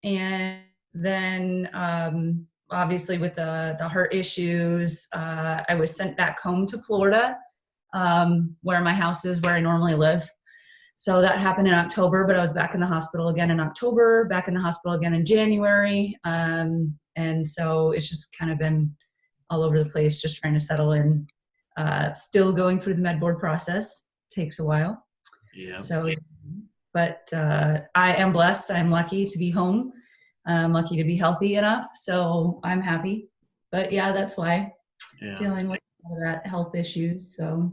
And then obviously with the heart issues, I was sent back home to Florida, where my house is, where I normally live. So that happened in October, but I was back in the hospital again in October, back in the hospital again in January. And so it's just kind of been all over the place, just trying to settle in. Still going through the med board process, takes a while. Yeah. So, but I am blessed. I'm lucky to be home. I'm lucky to be healthy enough. So I'm happy. But yeah, that's why dealing with all that health issues. So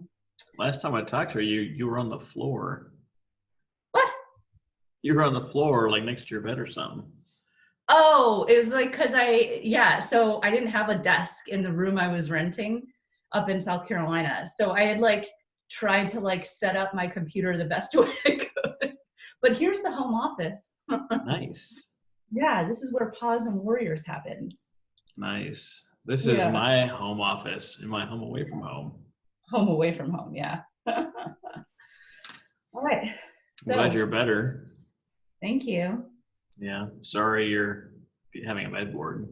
last time I talked to you, you were on the floor. What? You were on the floor, like next to your bed or something. Oh, it was like, so I didn't have a desk in the room I was renting up in South Carolina. So I had like tried to like set up my computer the best way I could. But here's the home office. Nice. Yeah, this is where PaWs and Warriors happens. Nice. This is my home office in my home away from home. Home away from home, yeah. All right. So, I'm glad you're better. Thank you. Yeah. Sorry you're having a med board.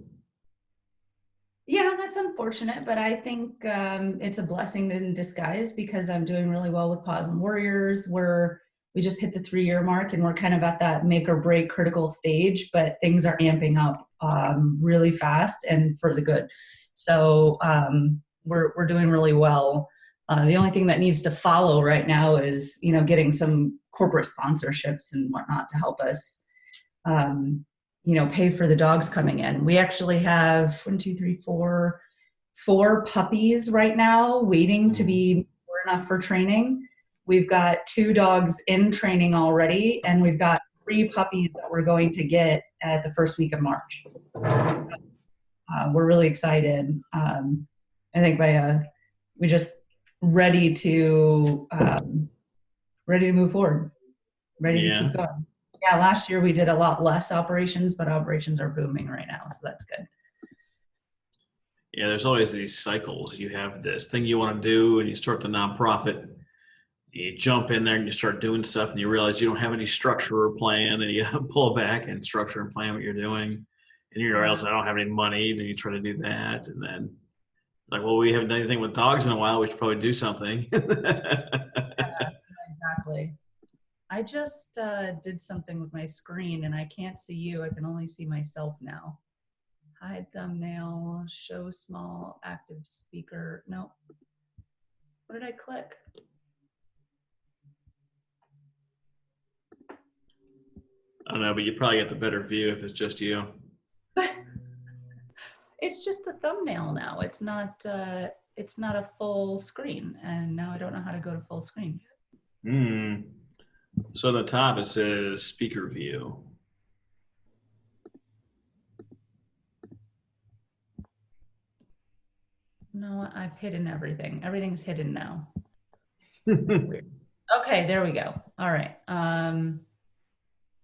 Yeah, that's unfortunate, but I think it's a blessing in disguise because I'm doing really well with PaWs and Warriors. We just hit the 3-year mark and we're kind of at that make or break critical stage, but things are amping up really fast and for the good. So we're doing really well. The only thing that needs to follow right now is, getting some corporate sponsorships and whatnot to help us, pay for the dogs coming in. We actually have 4 puppies right now waiting to be mature enough for training. We've got 2 dogs in training already, and we've got 3 puppies that we're going to get at the first week of March. We're really excited. I think we just ready to move forward, ready to keep going. Yeah, last year we did a lot less operations, but operations are booming right now, so that's good. Yeah, there's always these cycles. You have this thing you want to do, and you start the nonprofit. You jump in there and you start doing stuff, and you realize you don't have any structure or plan. Then you pull back and structure and plan what you're doing. And you realize I don't have any money. Then you try to do that, and then like, well, we haven't done anything with dogs in a while. We should probably do something. Exactly. I just did something with my screen, and I can't see you. I can only see myself now. Hide thumbnail, show small, active speaker. Nope. What did I click? I don't know, but you probably get the better view if it's just you. It's just a thumbnail now. It's not a full screen, and now I don't know how to go to full screen. So at the top it says speaker view. No, I've hidden everything. Everything's hidden now. That's weird. Okay, there we go. All right.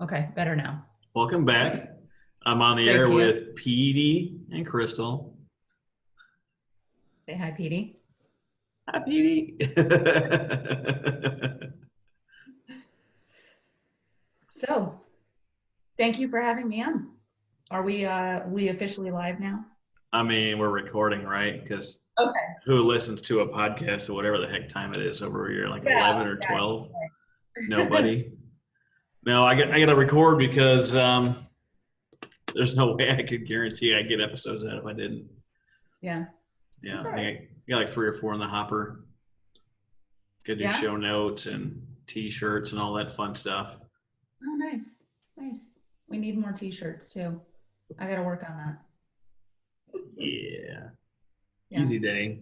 Okay, better now. Welcome back. I'm on the air with Petey and Krystal. Say hi, Petey. Hi, Petey. So, thank you for having me on. Are we officially live now? I mean, we're recording, right? Because who listens to a podcast at whatever the heck time it is over here, like 11 or 12? Right. Nobody. No, I got to record because there's no way I could guarantee I'd get episodes out if I didn't. Yeah. Yeah, I got like 3 or 4 in the hopper. Could do show notes and T-shirts and all that fun stuff. Oh, nice. We need more T-shirts too. I got to work on that. Yeah. Easy day.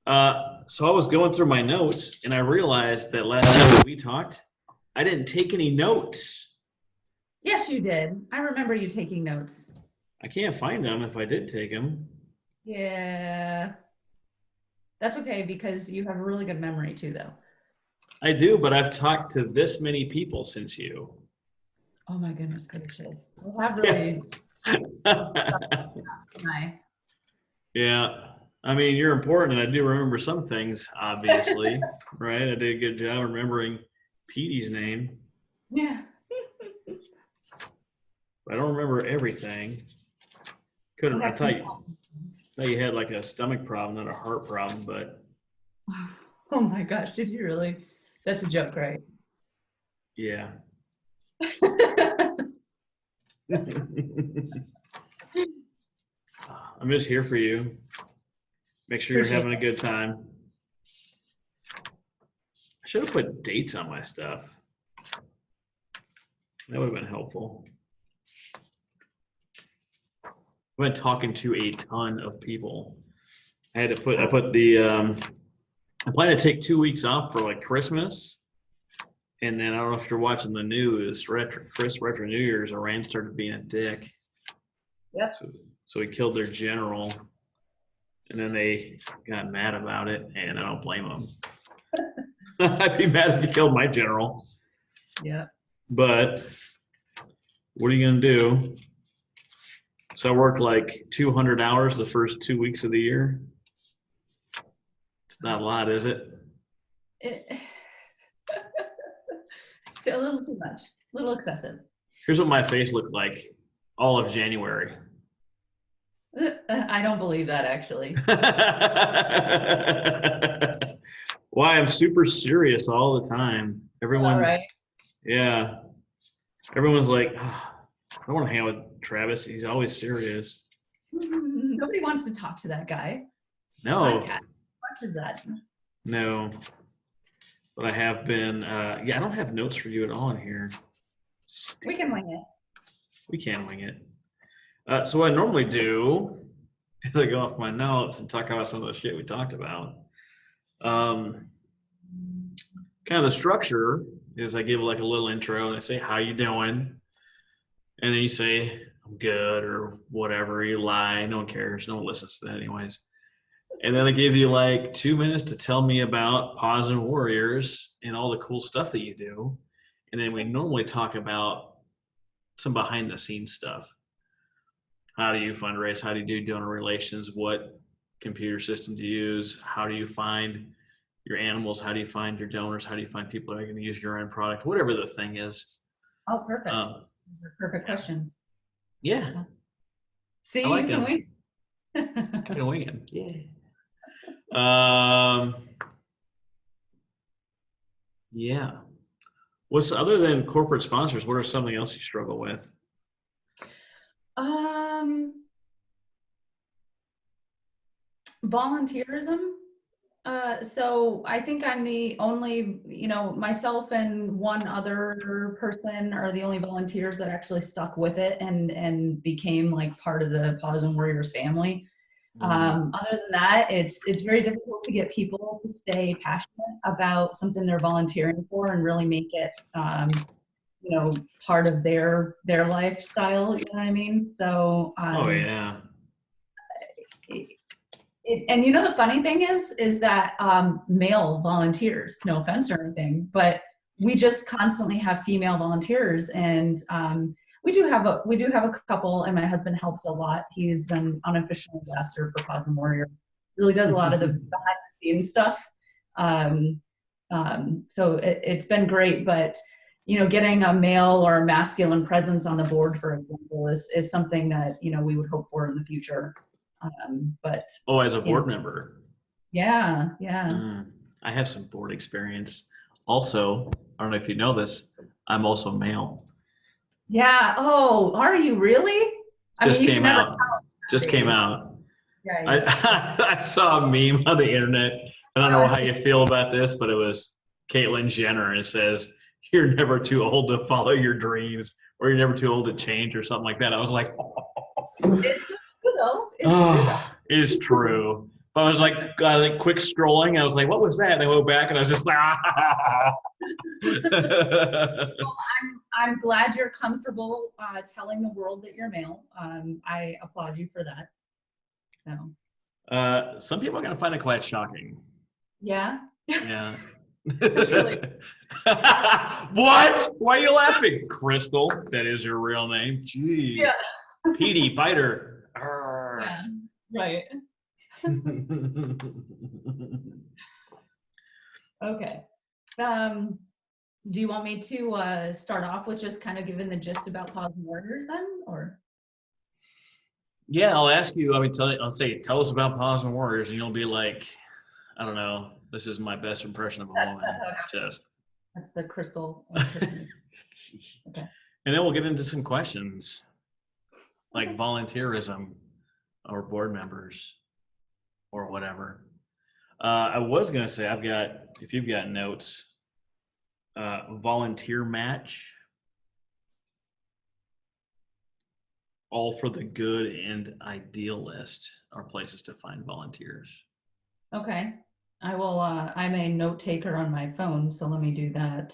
So I was going through my notes and I realized that last time we talked, I didn't take any notes. Yes, you did. I remember you taking notes. I can't find them if I did take them. Yeah. That's okay because you have a really good memory too, though. I do, but I've talked to this many people since you. Oh my goodness gracious. We have really... Yeah. I mean, you're important, and I do remember some things, obviously, right? I did a good job remembering Petey's name. Yeah. I don't remember everything. Couldn't. I thought you had like a stomach problem, not a heart problem, but. Oh my gosh, did you really? That's a joke, right? Yeah. I'm just here for you. Make sure you're Appreciate having a good time. I should have put dates on my stuff. That would have been helpful. I've been talking to a ton of people. I put the, I plan to take 2 weeks off for like Christmas. And then I don't know if you're watching the news, Retro New Year's, Iran started being a dick. Yep. So he killed their general. And then they got mad about it, and I don't blame them. I'd be mad if you killed my general. Yeah. But what are you going to do? So I worked like 200 hours the first 2 weeks of the year. It's not a lot, is it? It's a little too much, a little excessive. Here's what my face looked like all of January. I don't believe that, actually. Why, I'm super serious all the time. Everyone, All right. yeah. Everyone's like, oh, I don't want to hang out with Travis. He's always serious. Nobody wants to talk to that guy. No. Podcast. What is that? No. But I have been, yeah, I don't have notes for you at all in here. We can wing it. We can wing it. So what I normally do is I go off my notes and talk about some of the shit we talked about. Kind of the structure is I give like a little intro and I say, how you doing? And then you say, I'm good, or whatever. You lie. No one cares. No one listens to that anyways. And then I give you like 2 minutes to tell me about PaWs and Warriors and all the cool stuff that you do. And then we normally talk about some behind the scenes stuff. How do you fundraise? How do you do donor relations? What computer system do you use? How do you find your animals? How do you find your donors? How do you find people that are going to use your end product? Whatever the thing is. Oh, perfect. Perfect questions. Yeah. See, I like you can them. wing. I can wing them. Yeah. Yeah. What's other than corporate sponsors? What are something else you struggle with? Volunteerism. So I think I'm the only, myself and one other person are the only volunteers that actually stuck with it and became like part of the PaWs and Warriors family. Other than that, it's very difficult to get people to stay passionate about something they're volunteering for and really make it, part of their lifestyle. You know what I mean? So. Oh yeah. And the funny thing is that male volunteers, no offense or anything, but we just constantly have female volunteers, and we do have a couple, and my husband helps a lot. He's an unofficial ambassador for PaWs and Warrior. Really does a lot of the behind the scenes stuff. So it's been great, but getting a male or a masculine presence on the board, for example, is something that we would hope for in the future. But as a board member. Yeah. I have some board experience. Also, I don't know if you know this, I'm also male. Yeah. Oh, are you really? Just came out. Just came out. Yeah. I saw a meme on the internet. I don't know how you feel about this, but it was Caitlyn Jenner, and it says, "You're never too old to follow your dreams, or you're never too old to change," or something like that. I was like, It's true though. It is true. But I was like quick scrolling. I was like, what was that? And I went back and I was just like, Well, I'm glad you're comfortable telling the world that you're male. I applaud you for that. So. Some people are going to find it quite shocking. Yeah. Yeah. That's really. What? Why are you laughing? Krystal, that is your real name. Jeez. Yeah. Petey, biter. Yeah. Right. Okay. Do you want me to start off with just kind of giving the gist about PaWs and Warriors then, or? Yeah, I'll ask you. I'll say, tell us about PaWs and Warriors, and you'll be like, I don't know. This is my best impression of a woman. Just. That's the Krystal impersonation. Okay. And then we'll get into some questions, like volunteerism, or board members, or whatever. I was gonna say, if you've got notes, volunteer match, all for the good and idealist are places to find volunteers. Okay. I will, I'm a note taker on my phone, so let me do that.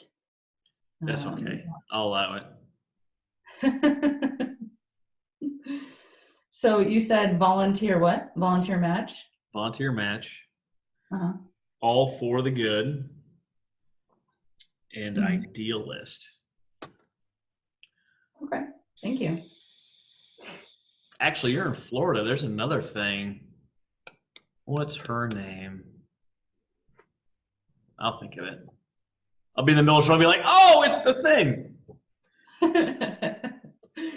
That's okay. I'll allow it. So you said volunteer what? Volunteer match? Volunteer match, Uh-huh. all for the good and idealist. Okay, thank you. Actually, you're in Florida. There's another thing. What's her name? I'll think of it. I'll be in the middle of the show and be like, oh, it's the thing.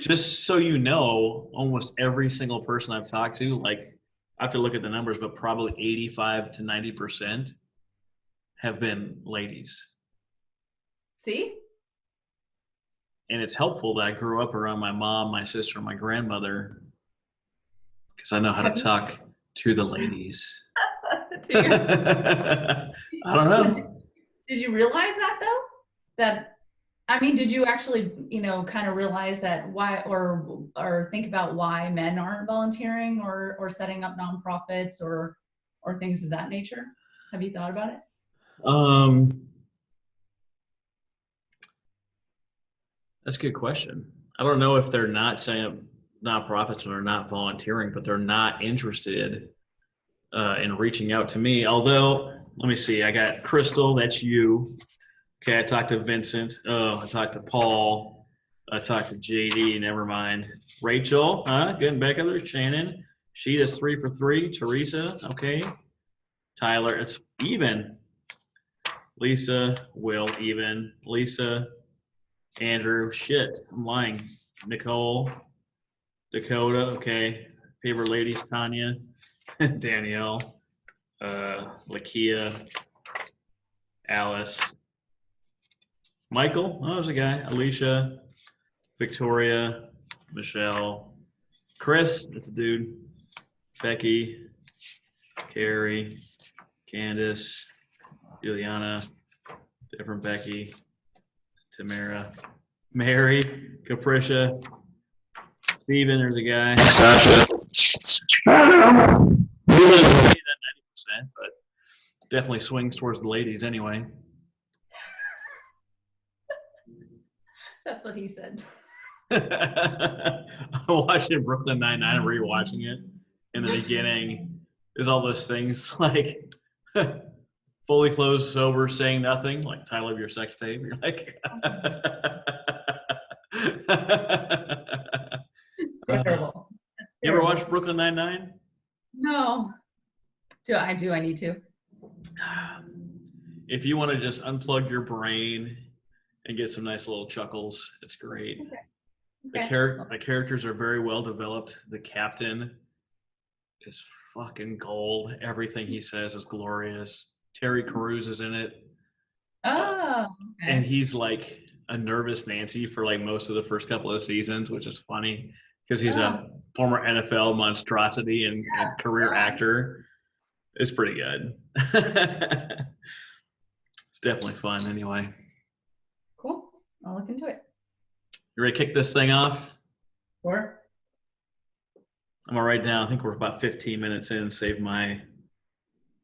Just so you know, almost every single person I've talked to, like, I have to look at the numbers, but probably 85 to 90% have been ladies. See? And it's helpful that I grew up around my mom, my sister, and my grandmother, because I know how to talk to the ladies. I don't know. Did you realize that though? That, I mean, did you actually, kind of realize that why, or think about why men aren't volunteering or setting up nonprofits or things of that nature? Have you thought about it? That's a good question. I don't know if they're not setting up nonprofits or they're not volunteering, but they're not interested in reaching out to me. Although, let me see, I got Krystal, that's you. Okay, I talked to Vincent. Oh, I talked to Paul. I talked to JD, never mind. Rachel, getting back. There's Shannon. She is 3 for 3. Teresa, okay. Tyler, it's even. Lisa, Will, even. Lisa, Andrew, shit, I'm lying. Nicole, Dakota, okay. Favorite ladies, Tanya, Danielle, Lakia, Alice, Michael, oh, there's a guy, Alicia, Victoria, Michelle, Chris, that's a dude, Becky, Carrie, Candace, Juliana, different Becky, Tamara, Mary, Capricia, Steven, there's a guy. Sasha. I don't know. 90%, but definitely swings towards the ladies anyway. That's what he said. I'm watching Brooklyn Nine-Nine, rewatching it. In the beginning, there's all those things like fully clothed, sober, saying nothing, like title of your sex tape. You're like, terrible. You ever watch Brooklyn Nine-Nine? No. Do I need to? If you want to just unplug your brain and get some nice little chuckles, it's great. Okay. The characters are very well developed. The captain is fucking gold. Everything he says is glorious. Terry Crews is in it. Oh. Okay. And he's like a nervous Nancy for like most of the first couple of seasons, which is funny because he's a former NFL monstrosity and career actor. It's pretty good. It's definitely fun anyway. Cool. I'll look into it. You ready to kick this thing off? Sure. I'm gonna write down. I think we're about 15 minutes in. Save my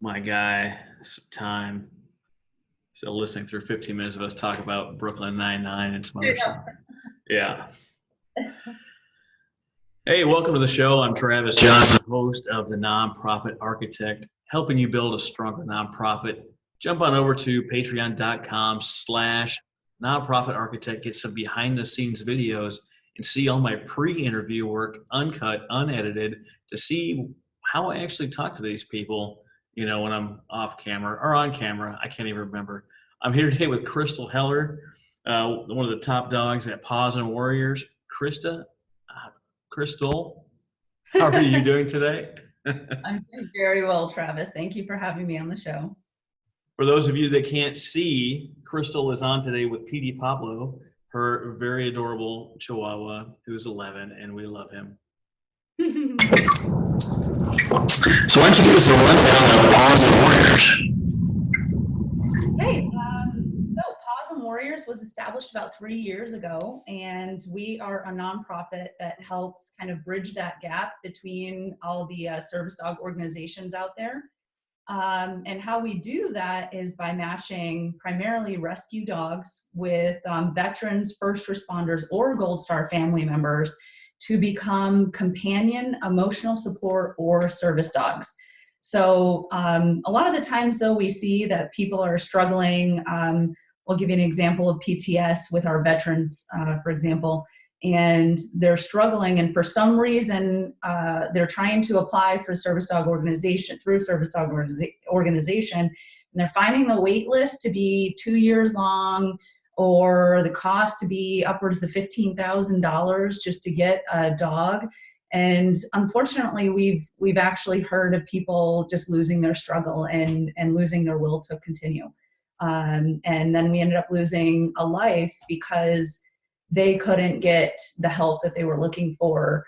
guy some time. So listening through 15 minutes of us talk about Brooklyn Nine-Nine and some other stuff. Yeah. Hey, welcome to the show. I'm Travis Johnson, host of The Nonprofit Architect, helping you build a stronger nonprofit. Jump on over to patreon.com/nonprofit architect, get some behind the scenes videos and see all my pre-interview work, uncut, unedited, to see how I actually talk to these people, when I'm off camera or on camera. I can't even remember. I'm here today with Krystal Heller, one of the top dogs at Paws and Warriors. Krystal, how are you doing today? I'm doing very well, Travis. Thank you for having me on the show. For those of you that can't see, Krystal is on today with PD Pablo, her very adorable Chihuahua, who's 11, and we love him. So why don't you give us a rundown of Paws and Warriors? Hey, so Paws and Warriors was established about 3 years ago, and we are a nonprofit that helps kind of bridge that gap between all the service dog organizations out there. And how we do that is by matching primarily rescue dogs with veterans, first responders, or Gold Star family members to become companion, emotional support, or service dogs. So a lot of the times, though, we see that people are struggling. We'll give you an example of PTSD with our veterans, for example, and they're struggling, and for some reason they're trying to apply for service dog organization through service dog organization, and they're finding the wait list to be 2 years long, or the cost to be upwards of $15,000 just to get a dog. And unfortunately, we've actually heard of people just losing their struggle and losing their will to continue. And then we ended up losing a life because they couldn't get the help that they were looking for,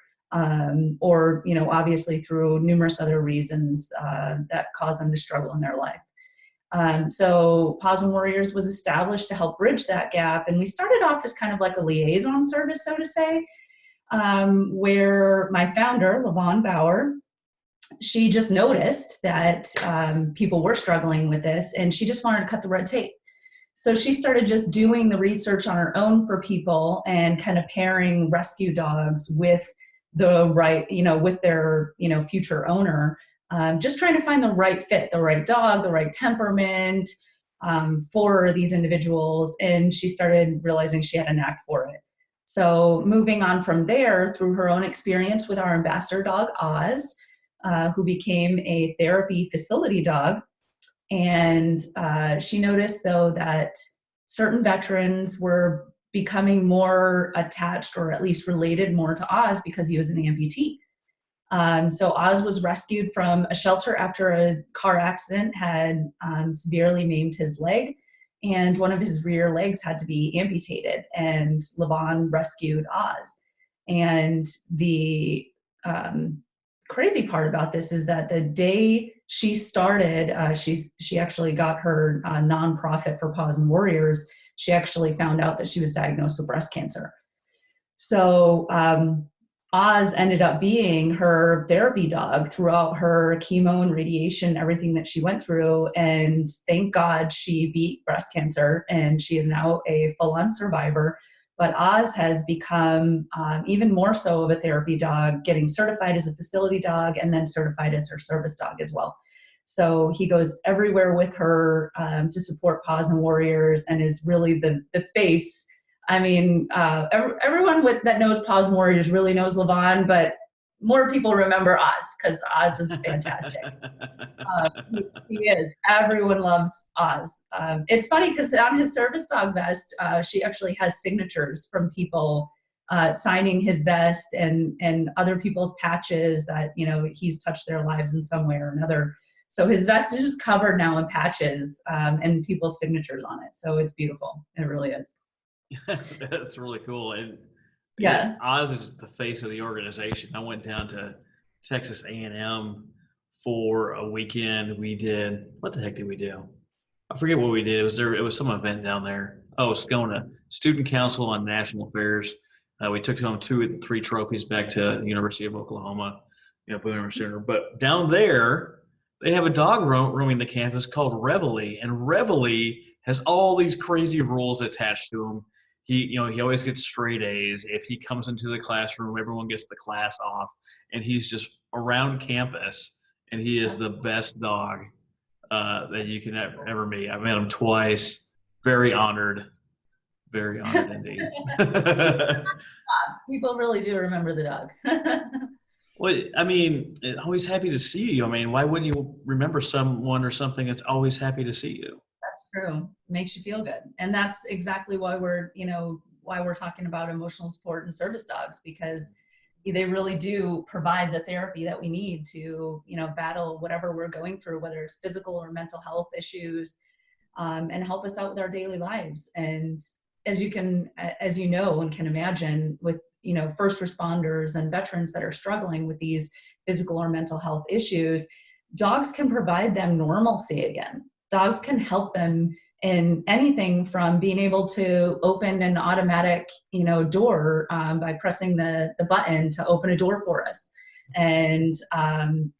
or, you know, obviously through numerous other reasons that caused them to struggle in their life. So Paws and Warriors was established to help bridge that gap. And we started off as kind of like a liaison service, so to say, where my founder, Levon Bauer, she just noticed that people were struggling with this, and she just wanted to cut the red tape. So she started just doing the research on her own for people and kind of pairing rescue dogs with the right, you know, with their, you know, future owner, just trying to find the right fit, the right dog, the right temperament for these individuals. And she started realizing she had a knack for it. So moving on from there, through her own experience with our ambassador dog, Oz, who became a therapy facility dog. And she noticed, though, that certain veterans were becoming more attached, or at least related more to Oz, because he was an amputee. So Oz was rescued from a shelter after a car accident had severely maimed his leg, and one of his rear legs had to be amputated, and Levon rescued Oz. And the crazy part about this is that the day she started, she actually got her nonprofit for Paws and Warriors. She actually found out that she was diagnosed with breast cancer. So Oz ended up being her therapy dog throughout her chemo and radiation, everything that she went through. And thank God she beat breast cancer, and she is now a full-on survivor. But Oz has become even more so of a therapy dog, getting certified as a facility dog and then certified as her service dog as well. So he goes everywhere with her to support Paws and Warriors, and is really the face. I mean, everyone that knows Paws and Warriors really knows Levon, but more people remember Oz because Oz is fantastic. He is. Everyone loves Oz. It's funny because on his service dog vest, she actually has signatures from people signing his vest, and other people's patches that, you know, he's touched their lives in some way or another. So his vest is just covered now in patches and people's signatures on it. So it's beautiful. It really is. That's really cool. And yeah, Oz is the face of the organization. I went down to Texas A&M for a weekend. We did, what the heck did we do? I forget what we did. It was some event down there. Oh, SCONA, Student Council on National Affairs. We took home 2 of the 3 trophies back to the University of Oklahoma, Boomer Center. But down there, they have a dog roaming the campus called Reveille, and Reveille has all these crazy rules attached to him. He always gets straight A's. If he comes into the classroom, everyone gets the class off, and he's just around campus, and he is the best dog that you can ever meet. I've met him twice. Very honored indeed. people really do remember the dog. Well, I mean, always happy to see you. I mean, why wouldn't you remember someone or something that's always happy to see you? True. Makes you feel good. And that's exactly why why we're talking about emotional support and service dogs, because they really do provide the therapy that we need to, battle whatever we're going through, whether it's physical or mental health issues, and help us out with our daily lives. And as you know and can imagine, with first responders and veterans that are struggling with these physical or mental health issues, dogs can provide them normalcy again. Dogs can help them in anything from being able to open an automatic door, by pressing the button to open a door for us, and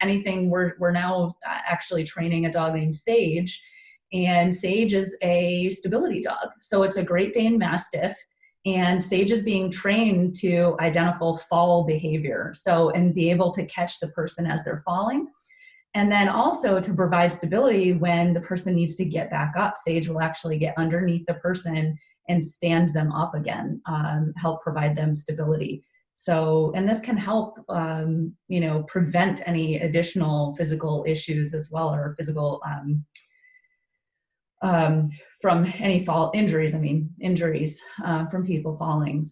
anything. We're now actually training a dog named Sage. And Sage is a stability dog. So it's a Great Dane Mastiff. And Sage is being trained to identify fall behavior. And be able to catch the person as they're falling. And then also to provide stability when the person needs to get back up. Sage will actually get underneath the person and stand them up again, help provide them stability. And this can help, prevent any additional physical issues as well, or physical, from any fall injuries, injuries from people falling.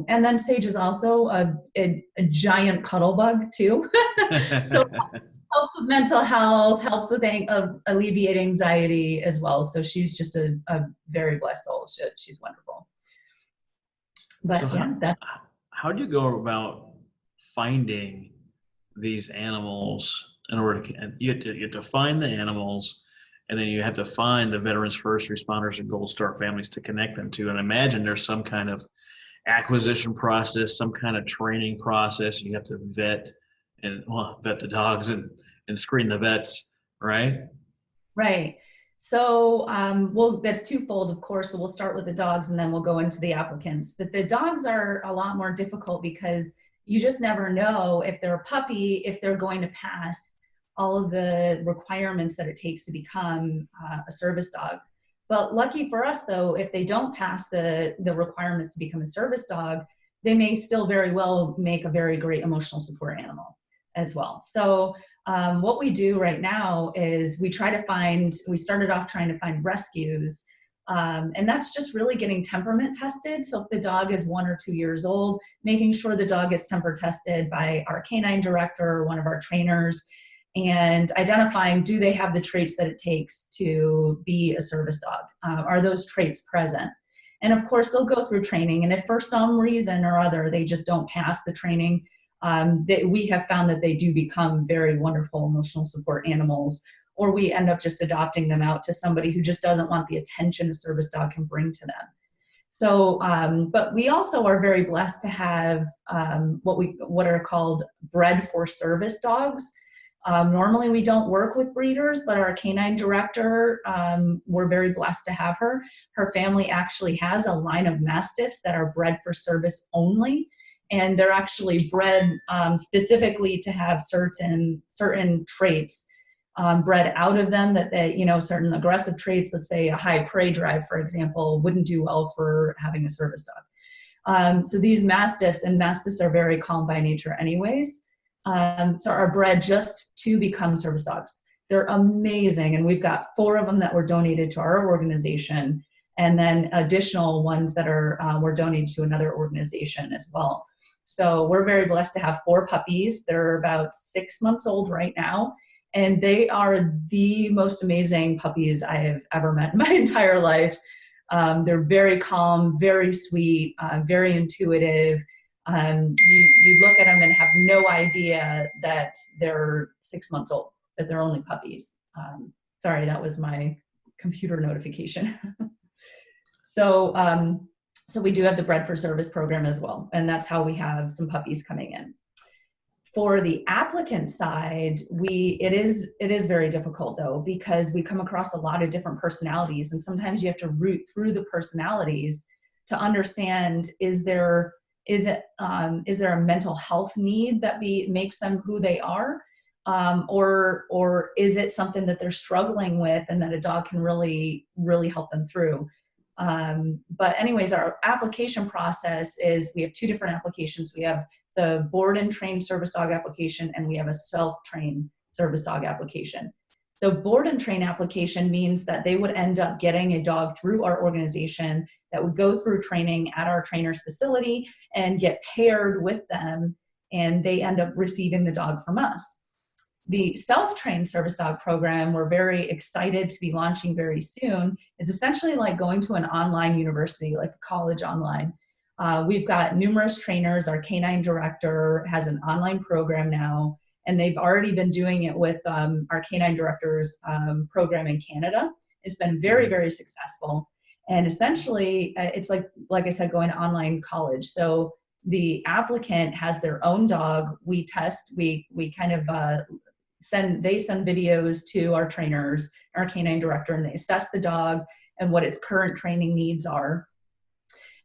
And then Sage is also a giant cuddle bug too. So helps with mental health, helps with alleviate anxiety as well. So she's just a very blessed soul. She's wonderful. But so how do you go about finding these animals in order to, you have to find the animals, and then you have to find the veterans, first responders, and Gold Star families to connect them to. And I imagine there's some kind of acquisition process, some kind of training process. You have to vet the dogs and screen the vets, right? Right. That's twofold, of course. So we'll start with the dogs and then we'll go into the applicants. But the dogs are a lot more difficult because you just never know if they're a puppy, if they're going to pass all of the requirements that it takes to become a service dog. But lucky for us, though, if they don't pass the requirements to become a service dog, they may still very well make a very great emotional support animal as well. So what we do right now is we started off trying to find rescues, and that's just really getting temperament tested. So if the dog is 1 or 2 years old, making sure the dog is temper tested by our canine director or one of our trainers, and identifying, do they have the traits that it takes to be a service dog? Are those traits present? And of course, they'll go through training. And if for some reason or other they just don't pass the training, we have found that they do become very wonderful emotional support animals, or we end up just adopting them out to somebody who just doesn't want the attention a service dog can bring to them. But we also are very blessed to have what are called bred for service dogs. Normally we don't work with breeders, but our canine director, we're very blessed to have her. Her family actually has a line of mastiffs that are bred for service only. And they're actually bred specifically to have certain traits bred out of them that certain aggressive traits, let's say a high prey drive, for example, wouldn't do well for having a service dog. So these mastiffs are very calm by nature anyways. So are bred just to become service dogs. They're amazing. And we've got 4 of them that were donated to our organization, and then additional ones that were donated to another organization as well. So we're very blessed to have 4 puppies. They're about 6 months old right now. And they are the most amazing puppies I have ever met in my entire life. They're very calm, very sweet, very intuitive. You look at them and have no idea that they're 6 months old, that they're only puppies. Sorry, that was my computer notification. So we do have the Bred for Service program as well, and that's how we have some puppies coming in. For the applicant side, it is very difficult though, because we come across a lot of different personalities, and sometimes you have to root through the personalities to understand, is there a mental health need that makes them who they are, or is it something that they're struggling with and that a dog can really, really help them through? But anyways, our application process is, we have 2 different applications. We have the board and trained service dog application, and we have a self-trained service dog application. The board and train application means that they would end up getting a dog through our organization that would go through training at our trainer's facility and get paired with them, and they end up receiving the dog from us. The self-trained service dog program we're very excited to be launching very soon is essentially like going to an online university, like a college online. We've got numerous trainers. Our canine director has an online program now, and they've already been doing it with our canine director's program in Canada. It's been very, very successful. And essentially, it's like I said, going to online college. So the applicant has their own dog. We test, we kind of send videos to our trainers, our canine director, and they assess the dog and what its current training needs are.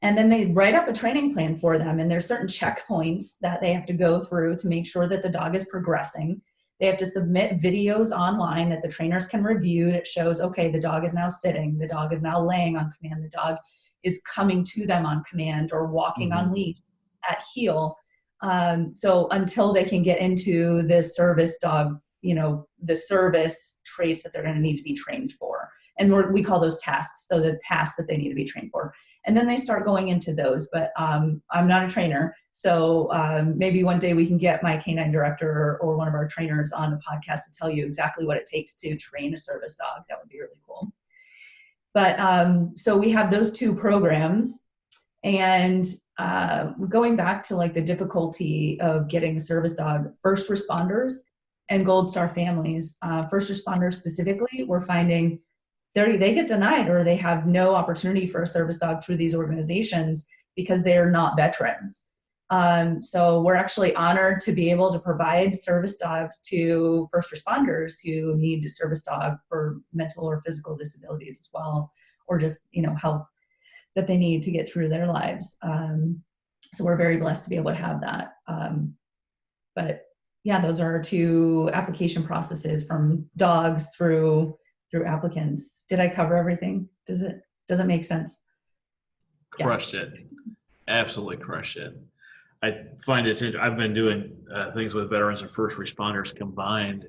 And then they write up a training plan for them, and there's certain checkpoints that they have to go through to make sure that the dog is progressing. They have to submit videos online that the trainers can review that shows, okay, the dog is now sitting, the dog is now laying on command, the dog is coming to them on command or walking on lead at heel. So until they can get into the service dog, the service traits that they're going to need to be trained for. And we call those tasks. So the tasks that they need to be trained for. And then they start going into those, but I'm not a trainer. So maybe one day we can get my canine director or one of our trainers on the podcast to tell you exactly what it takes to train a service dog. That would be really cool. But so we have those two programs. And going back to like the difficulty of getting a service dog, first responders and Gold Star families, first responders specifically, we're finding they get denied or they have no opportunity for a service dog through these organizations because they're not veterans. So we're actually honored to be able to provide service dogs to first responders who need a service dog for mental or physical disabilities as well, or just, help that they need to get through their lives. So we're very blessed to be able to have that. But yeah, those are our two application processes, from dogs through applicants. Did I cover everything? Does it make sense? Crushed it. Absolutely crushed it. I find it's interesting. I've been doing things with veterans and first responders combined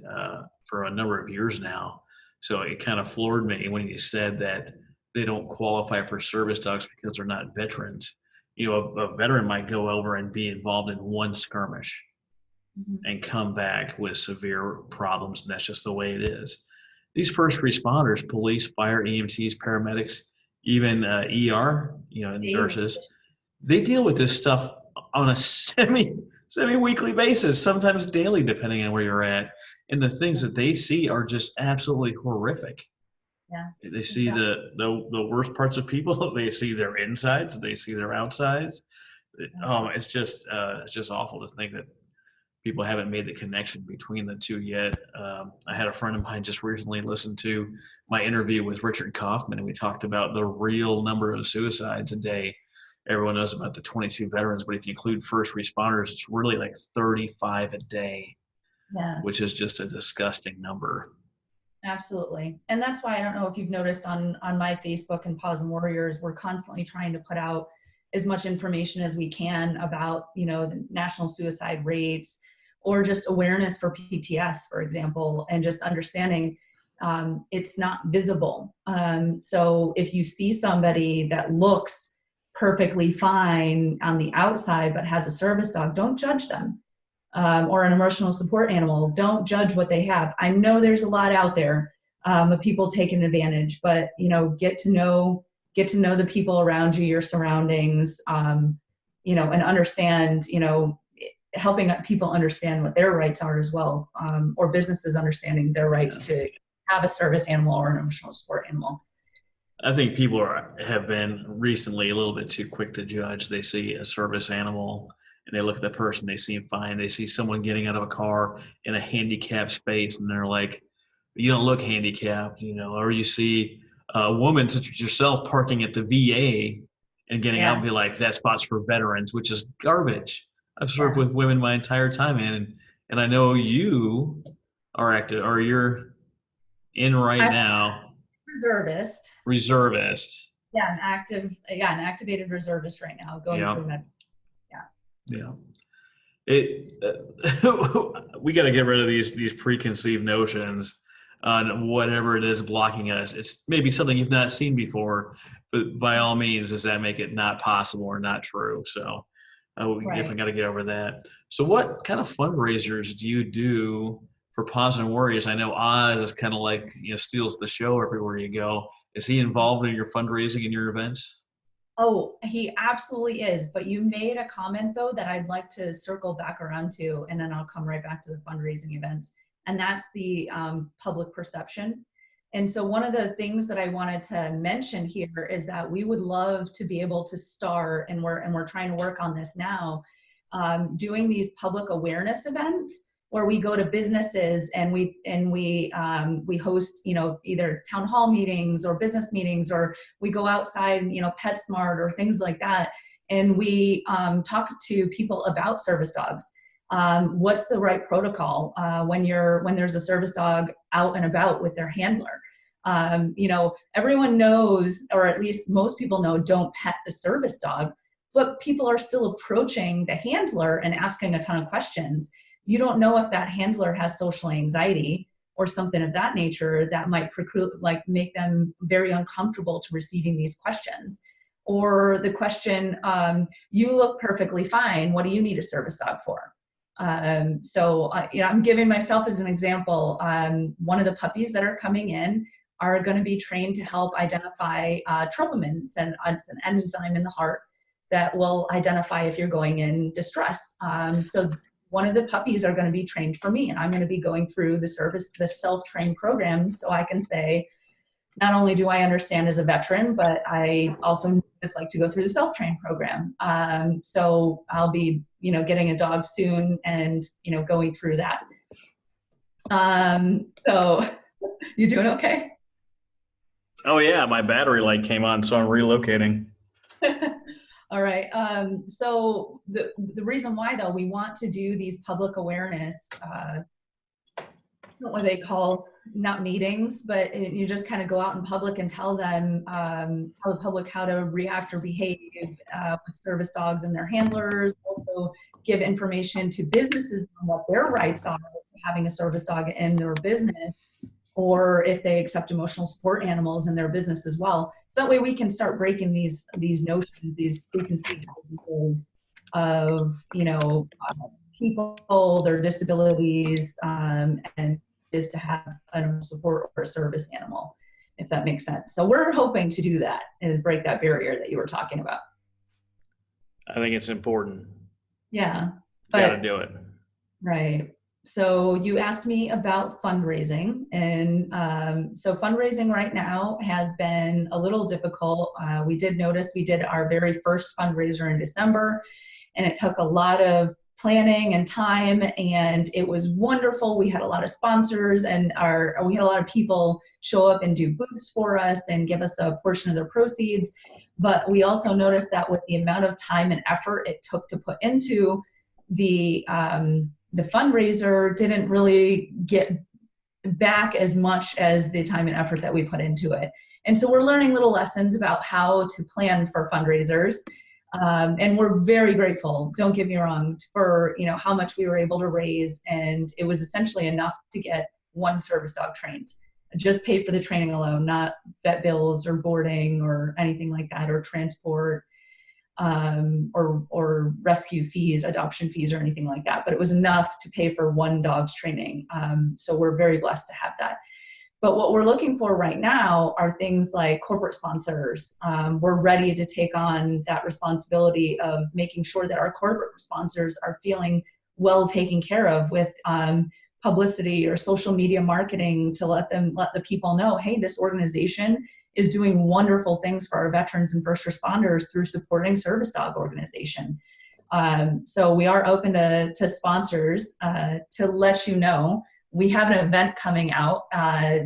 for a number of years now. So it kind of floored me when you said that they don't qualify for service dogs because they're not veterans. A veteran might go over and be involved in one skirmish and come back with severe problems, and that's just the way it is. These first responders, police, fire, EMTs, paramedics, even ER, nurses, they deal with this stuff on a semi-weekly basis, sometimes daily, depending on where you're at. And the things that they see are just absolutely horrific. Yeah. They see the worst parts of people. They see their insides. They see their outsides. It's just awful to think that people haven't made the connection between the two yet. I had a friend of mine just recently listen to my interview with Richard Kaufman, and we talked about the real number of suicides a day. Everyone knows about the 22 veterans, but if you include first responders, it's really like 35 a day, which is just a disgusting number. Absolutely. And that's why I don't know if you've noticed on my Facebook and PaWs and Warriors, we're constantly trying to put out as much information as we can about, the national suicide rates, or just awareness for PTS, for example, and just understanding it's not visible. So if you see somebody that looks perfectly fine on the outside but has a service dog, don't judge them. Or an emotional support animal, don't judge what they have. I know there's a lot out there of people taking advantage, but get to know the people around you, your surroundings, and understand, helping people understand what their rights are as well, or businesses understanding their rights to have a service animal or an emotional support animal. I think people have been recently a little bit too quick to judge. They see a service animal and they look at the person, they seem fine. They see someone getting out of a car in a handicapped space and they're like, you don't look handicapped, or you see a woman such as yourself parking at the VA and getting out and be like, that spot's for veterans, which is garbage. I've served with women my entire time, and I know you are active, or you're in now. Reservist. Yeah, an activated reservist right now, going through med. Yeah. We got to get rid of these preconceived notions on whatever it is blocking us. It's maybe something you've not seen before, but by all means, does that make it not possible or not true? So we Right. definitely got to get over that. So what kind of fundraisers do you do for Paws and Warriors? I know Oz is kind of like, steals the show everywhere you go. Is he involved in your fundraising and your events? Oh, he absolutely is. But you made a comment though that I'd like to circle back around to, and then I'll come right back to the fundraising events. And that's the public perception. And so one of the things that I wanted to mention here is that we would love to be able to start, and we're trying to work on this now, doing these public awareness events where we go to businesses and we host, either town hall meetings or business meetings, or we go outside, PetSmart or things like that, and we talk to people about service dogs. What's the right protocol when there's a service dog out and about with their handler? Everyone knows, or at least most people know, don't pet the service dog, but people are still approaching the handler and asking a ton of questions. You don't know if that handler has social anxiety or something of that nature that might make them very uncomfortable to receiving these questions. Or the question, you look perfectly fine, what do you need a service dog for? I'm giving myself as an example. One of the puppies that are coming in are going to be trained to help identify tropomins, and it's an enzyme in the heart that will identify if you're going in distress. So one of the puppies are going to be trained for me, and I'm going to be going through the self-train program, so I can say, not only do I understand as a veteran, but I also know what it's like to go through the self-train program. So I'll be, getting a dog soon and, going through that. So you doing okay? Oh yeah, my battery light came on, so I'm relocating. All right. So the reason why, though, we want to do these public awareness, what they call, not meetings, but you just kind of go out in public and tell the public how to react or behave with service dogs and their handlers. Also give information to businesses on what their rights are to having a service dog in their business, or if they accept emotional support animals in their business as well. So that way we can start breaking these notions, these preconceived ideas of, people, their disabilities, and is to have a support or a service animal, if that makes sense. So we're hoping to do that and break that barrier that you were talking about. I think it's important. Yeah. Got to do it. Right. So you asked me about fundraising, and so fundraising right now has been a little difficult. We did notice we did our very first fundraiser in December, and it took a lot of planning and time, and it was wonderful. We had a lot of sponsors, and we had a lot of people show up and do booths for us and give us a portion of their proceeds. But we also noticed that with the amount of time and effort it took to put into the fundraiser, didn't really get back as much as the time and effort that we put into it. And so we're learning little lessons about how to plan for fundraisers. And we're very grateful, don't get me wrong, for how much we were able to raise. And it was essentially enough to get one service dog trained. Just paid for the training alone, not vet bills or boarding or anything like that, or transport, or rescue fees, adoption fees, or anything like that. But it was enough to pay for one dog's training. So we're very blessed to have that. But what we're looking for right now are things like corporate sponsors. We're ready to take on that responsibility of making sure that our corporate sponsors are feeling well taken care of with publicity or social media marketing, to let the people know, hey, this organization is doing wonderful things for our veterans and first responders through supporting service dog organization. So we are open to sponsors. To let you know, we have an event coming out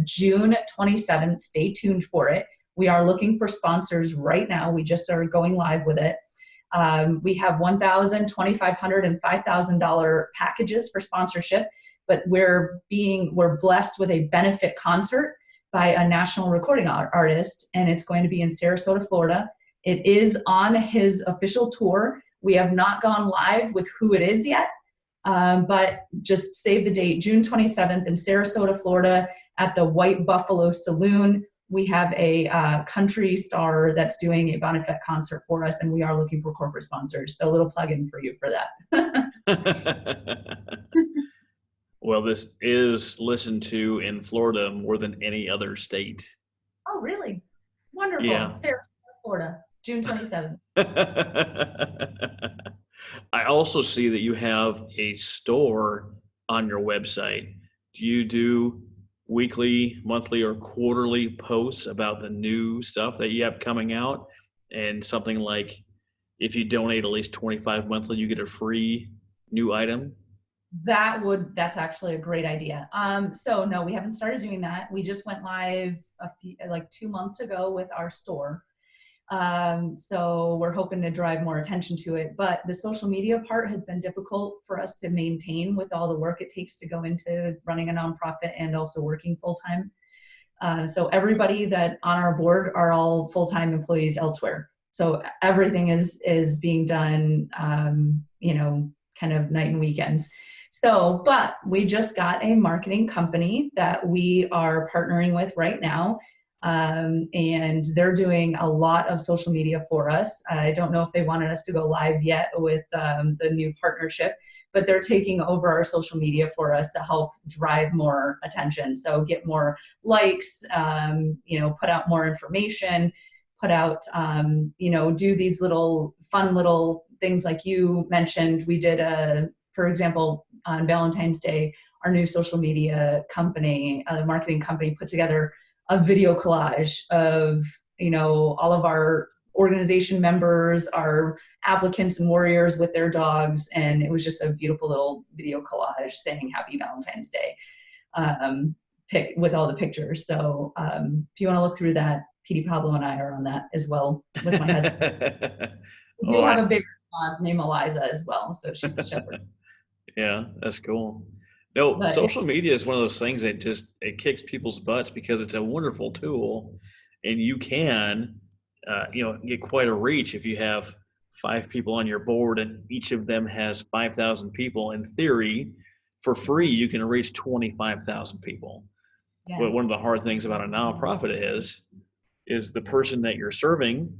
June 27th. Stay tuned for it. We are looking for sponsors right now. We just started going live with it. We have $1,000, $2,500, and $5,000 packages for sponsorship, but we're blessed with a benefit concert by a national recording artist, and it's going to be in Sarasota, Florida. It is on his official tour. We have not gone live with who it is yet, but just save the date, June 27th in Sarasota, Florida, at the White Buffalo Saloon. We have a country star that's doing a Bonafide concert for us, and we are looking for corporate sponsors. So a little plug-in for you for that. Well, this is listened to in Florida more than any other state. Oh, really? Wonderful. Yeah. Sarasota, Florida, June 27th. I also see that you have a store on your website. Do you do weekly, monthly, or quarterly posts about the new stuff that you have coming out? And something like, if you donate at least $25 monthly, you get a free new item? That's actually a great idea. So no, we haven't started doing that. We just went live like 2 months ago with our store. So we're hoping to drive more attention to it, but the social media part has been difficult for us to maintain with all the work it takes to go into running a nonprofit and also working full-time. So everybody that on our board are all full-time employees elsewhere. So everything is being done, kind of night and weekends. So, but we just got a marketing company that we are partnering with right now. And they're doing a lot of social media for us. I don't know if they wanted us to go live yet with the new partnership, but they're taking over our social media for us to help drive more attention. So get more likes, put out more information, put out, do these little fun little things like you mentioned. We did for example, on Valentine's Day, our new social media company, marketing company, put together a video collage of, all of our organization members, our applicants and warriors with their dogs. And it was just a beautiful little video collage saying Happy Valentine's Day, with all the pictures. So if you want to look through that, Petey Pablo and I are on that as well with my husband. We do have a big named Eliza as well. So she's the shepherd. Yeah, that's cool. No, social media is one of those things that it kicks people's butts because it's a wonderful tool, and you can, get quite a reach if you have 5 people on your board and each of them has 5,000 people. In theory, for free, you can reach 25,000 people. Yeah. But one of the hard things about a nonprofit is the person that you're serving,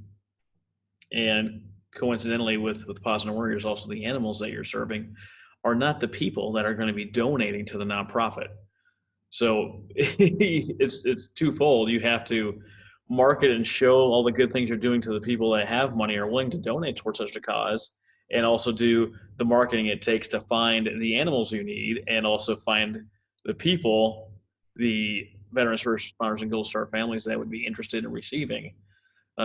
and coincidentally with PaWs and Warriors, also the animals that you're serving, are not the people that are going to be donating to the nonprofit. So it's twofold. You have to market and show all the good things you're doing to the people that have money or are willing to donate towards such a cause, and also do the marketing it takes to find the animals you need, and also find the people, the veterans, first responders, and Gold Star families that would be interested in receiving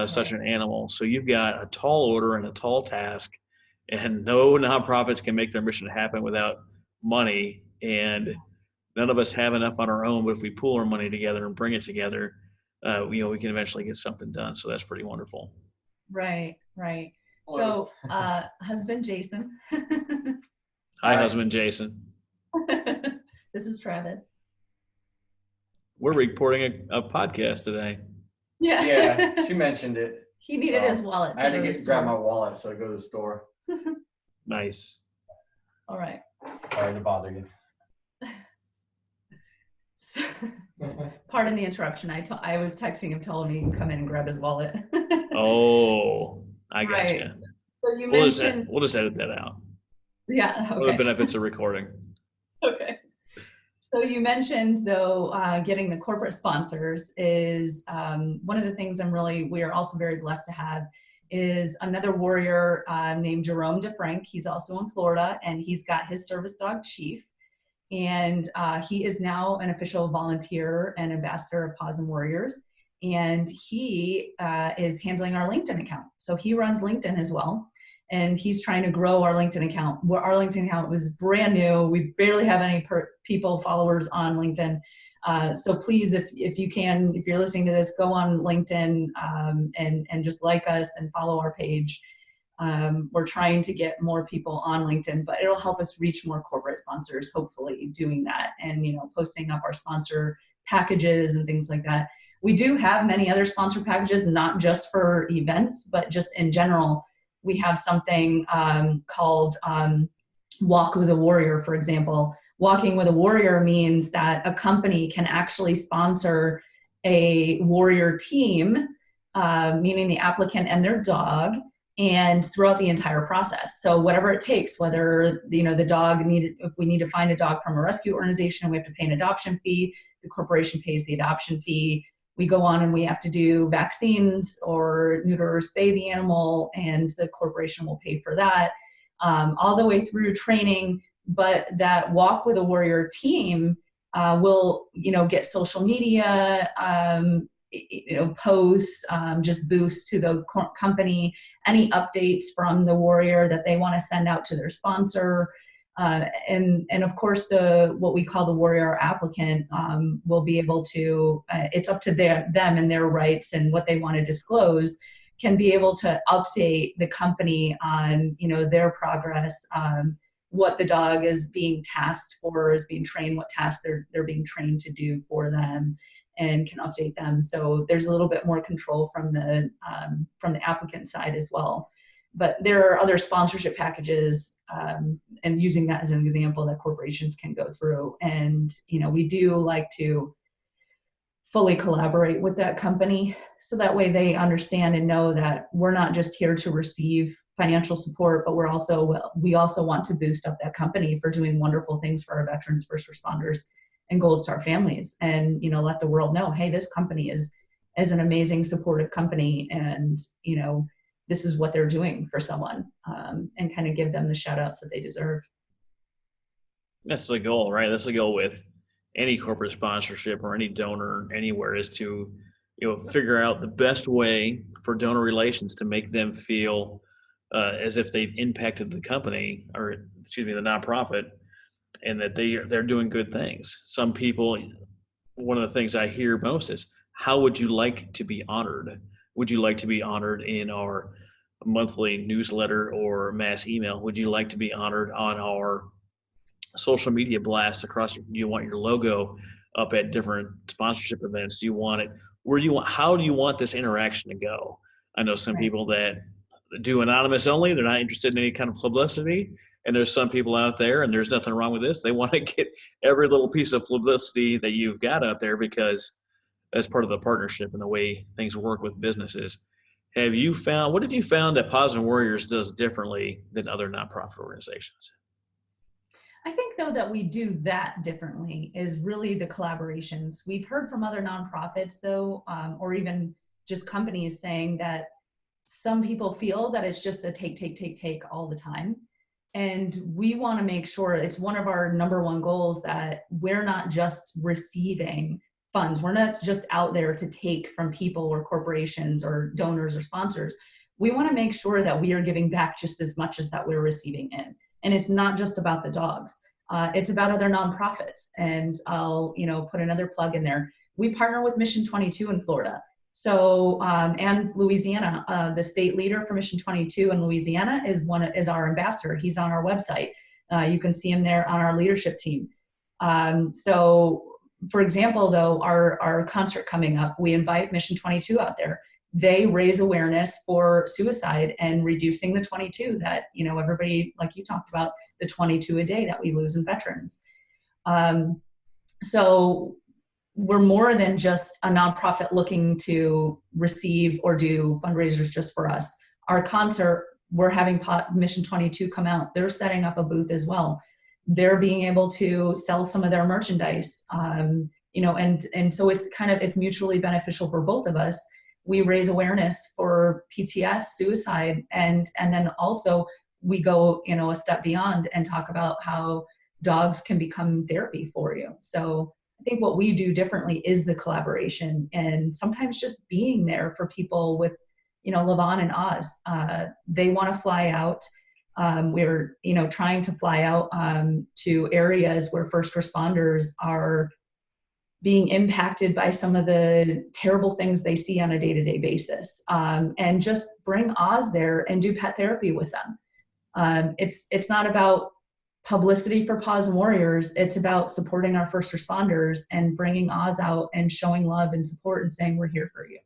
such an animal. So you've got a tall order and a tall task, and no nonprofits can make their mission happen without money, and none of us have enough on our own, but if we pool our money together and bring it together, we can eventually get something done. So that's pretty wonderful. Right. So husband Jason. Hi, husband Jason. This is Travis. We're recording a podcast today. Yeah, she mentioned it. He needed his wallet. I had to grab my wallet, so I go to the store. Nice. All right. Sorry to bother you. Pardon the interruption. I was texting him telling me to come in and grab his wallet. Oh, I got you. So you mentioned... We'll just edit that out. Yeah, okay. For the benefits of recording. Okay. So you mentioned, though, getting the corporate sponsors is one of the things we are also very blessed to have is another warrior named Jerome DeFrank. He's also in Florida, and he's got his service dog, Chief. And he is now an official volunteer and ambassador of PaWs and Warriors. And he is handling our LinkedIn account. So he runs LinkedIn as well. And he's trying to grow our LinkedIn account. Our LinkedIn account was brand new. We barely have any followers on LinkedIn. So please, if you're listening to this, go on LinkedIn and just like us and follow our page. We're trying to get more people on LinkedIn, but it'll help us reach more corporate sponsors, hopefully doing that and, posting up our sponsor packages and things like that. We do have many other sponsor packages, not just for events, but just in general. We have something called Walk with a Warrior, for example, Walking with a Warrior means that a company can actually sponsor a warrior team, meaning the applicant and their dog, and throughout the entire process. So whatever it takes, whether the dog needed, if we need to find a dog from a rescue organization, we have to pay an adoption fee, the corporation pays the adoption fee. We go on and we have to do vaccines or neuter or spay the animal, and the corporation will pay for that, all the way through training. But that Walk with a Warrior team will, get social media, posts, just boosts to the company, any updates from the warrior that they want to send out to their sponsor. And of course, what we call the warrior applicant will be able to, it's up to them and their rights and what they want to disclose, can be able to update the company on, their progress, what the dog is being tasked for, is being trained, what tasks they're being trained to do for them, and can update them. So there's a little bit more control from the applicant side as well. But there are other sponsorship packages, and using that as an example, that corporations can go through. And we do like to fully collaborate with that company, so that way they understand and know that we're not just here to receive financial support, but we also want to boost up that company for doing wonderful things for our veterans, first responders, and Gold Star families, and let the world know, hey, this company is an amazing supportive company, and this is what they're doing for someone, and kind of give them the shout outs that they deserve. That's the goal, right? That's the goal with any corporate sponsorship or any donor anywhere, is to figure out the best way for donor relations to make them feel as if they've impacted the company, or the nonprofit, and that they're doing good things. Some people, one of the things I hear most is, how would you like to be honored? Would you like to be honored in our monthly newsletter or mass email? Would you like to be honored on our social media blasts across? You want your logo up at different sponsorship events? Do you want it? How do you want this interaction to go? I know some people that do anonymous only. They're not interested in any kind of publicity. And there's some people out there, and there's nothing wrong with this, they want to get every little piece of publicity that you've got out there, because that's part of the partnership and the way things work with businesses. What have you found that Positive Warriors does differently than other nonprofit organizations? I think, though, that we do that differently is really the collaborations. We've heard from other nonprofits, though, or even just companies, saying that some people feel that it's just a take all the time. And we want to make sure, it's one of our number one goals, that we're not just receiving funds. We're not just out there to take from people or corporations or donors or sponsors. We want to make sure that we are giving back just as much as that we're receiving in. And it's not just about the dogs. It's about other nonprofits. And I'll, put another plug in there. We partner with Mission 22 in Florida. So, and Louisiana, the state leader for Mission 22 in Louisiana is our ambassador. He's on our website. You can see him there on our leadership team. So, for example, though, our concert coming up, we invite Mission 22 out there. They raise awareness for suicide and reducing the 22 that, everybody, like you talked about, the 22 a day that we lose in veterans. So we're more than just a nonprofit looking to receive or do fundraisers just for us. Our concert, we're having Mission 22 come out. They're setting up a booth as well. They're being able to sell some of their merchandise, and so it's mutually beneficial for both of us. We raise awareness for PTSD, suicide, and then also we go, a step beyond and talk about how dogs can become therapy for you. So I think what we do differently is the collaboration, and sometimes just being there for people with, Levon and Oz. They want to fly out. We're, trying to fly out to areas where first responders are being impacted by some of the terrible things they see on a day-to-day basis, and just bring Oz there and do pet therapy with them. It's not about publicity for Paws and Warriors. It's about supporting our first responders and bringing Oz out and showing love and support and saying, we're here for you.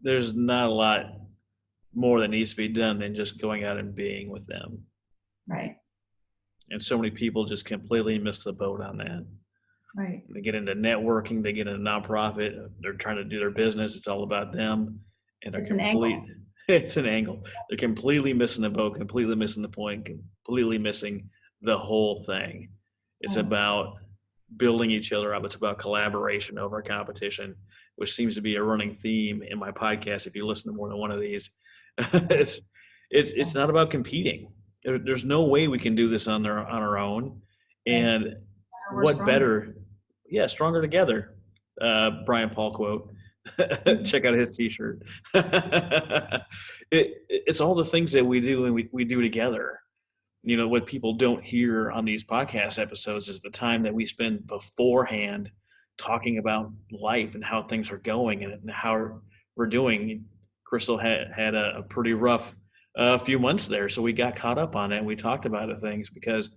There's not a lot more that needs to be done than just going out and being with them. Right. And so many people just completely miss the boat on that. Right. They get into networking, they get into nonprofit, they're trying to do their business. It's all about them. And they're It's an angle. It's an angle. They're completely missing the boat, completely missing the point, completely missing the whole thing. It's about building each other up. It's about collaboration over competition, which seems to be a running theme in my podcast. If you listen to more than one of these, it's not about competing. There's no way we can do this on our own. And We're what stronger. better? Yeah, stronger together. Brian Paul quote. Check out his T-shirt. It's all the things that we do and we do together. You know, what people don't hear on these podcast episodes is the time that we spend beforehand talking about life and how things are going and how we're doing. Krystal had a pretty rough few months there, so we got caught up on it and we talked about the things, because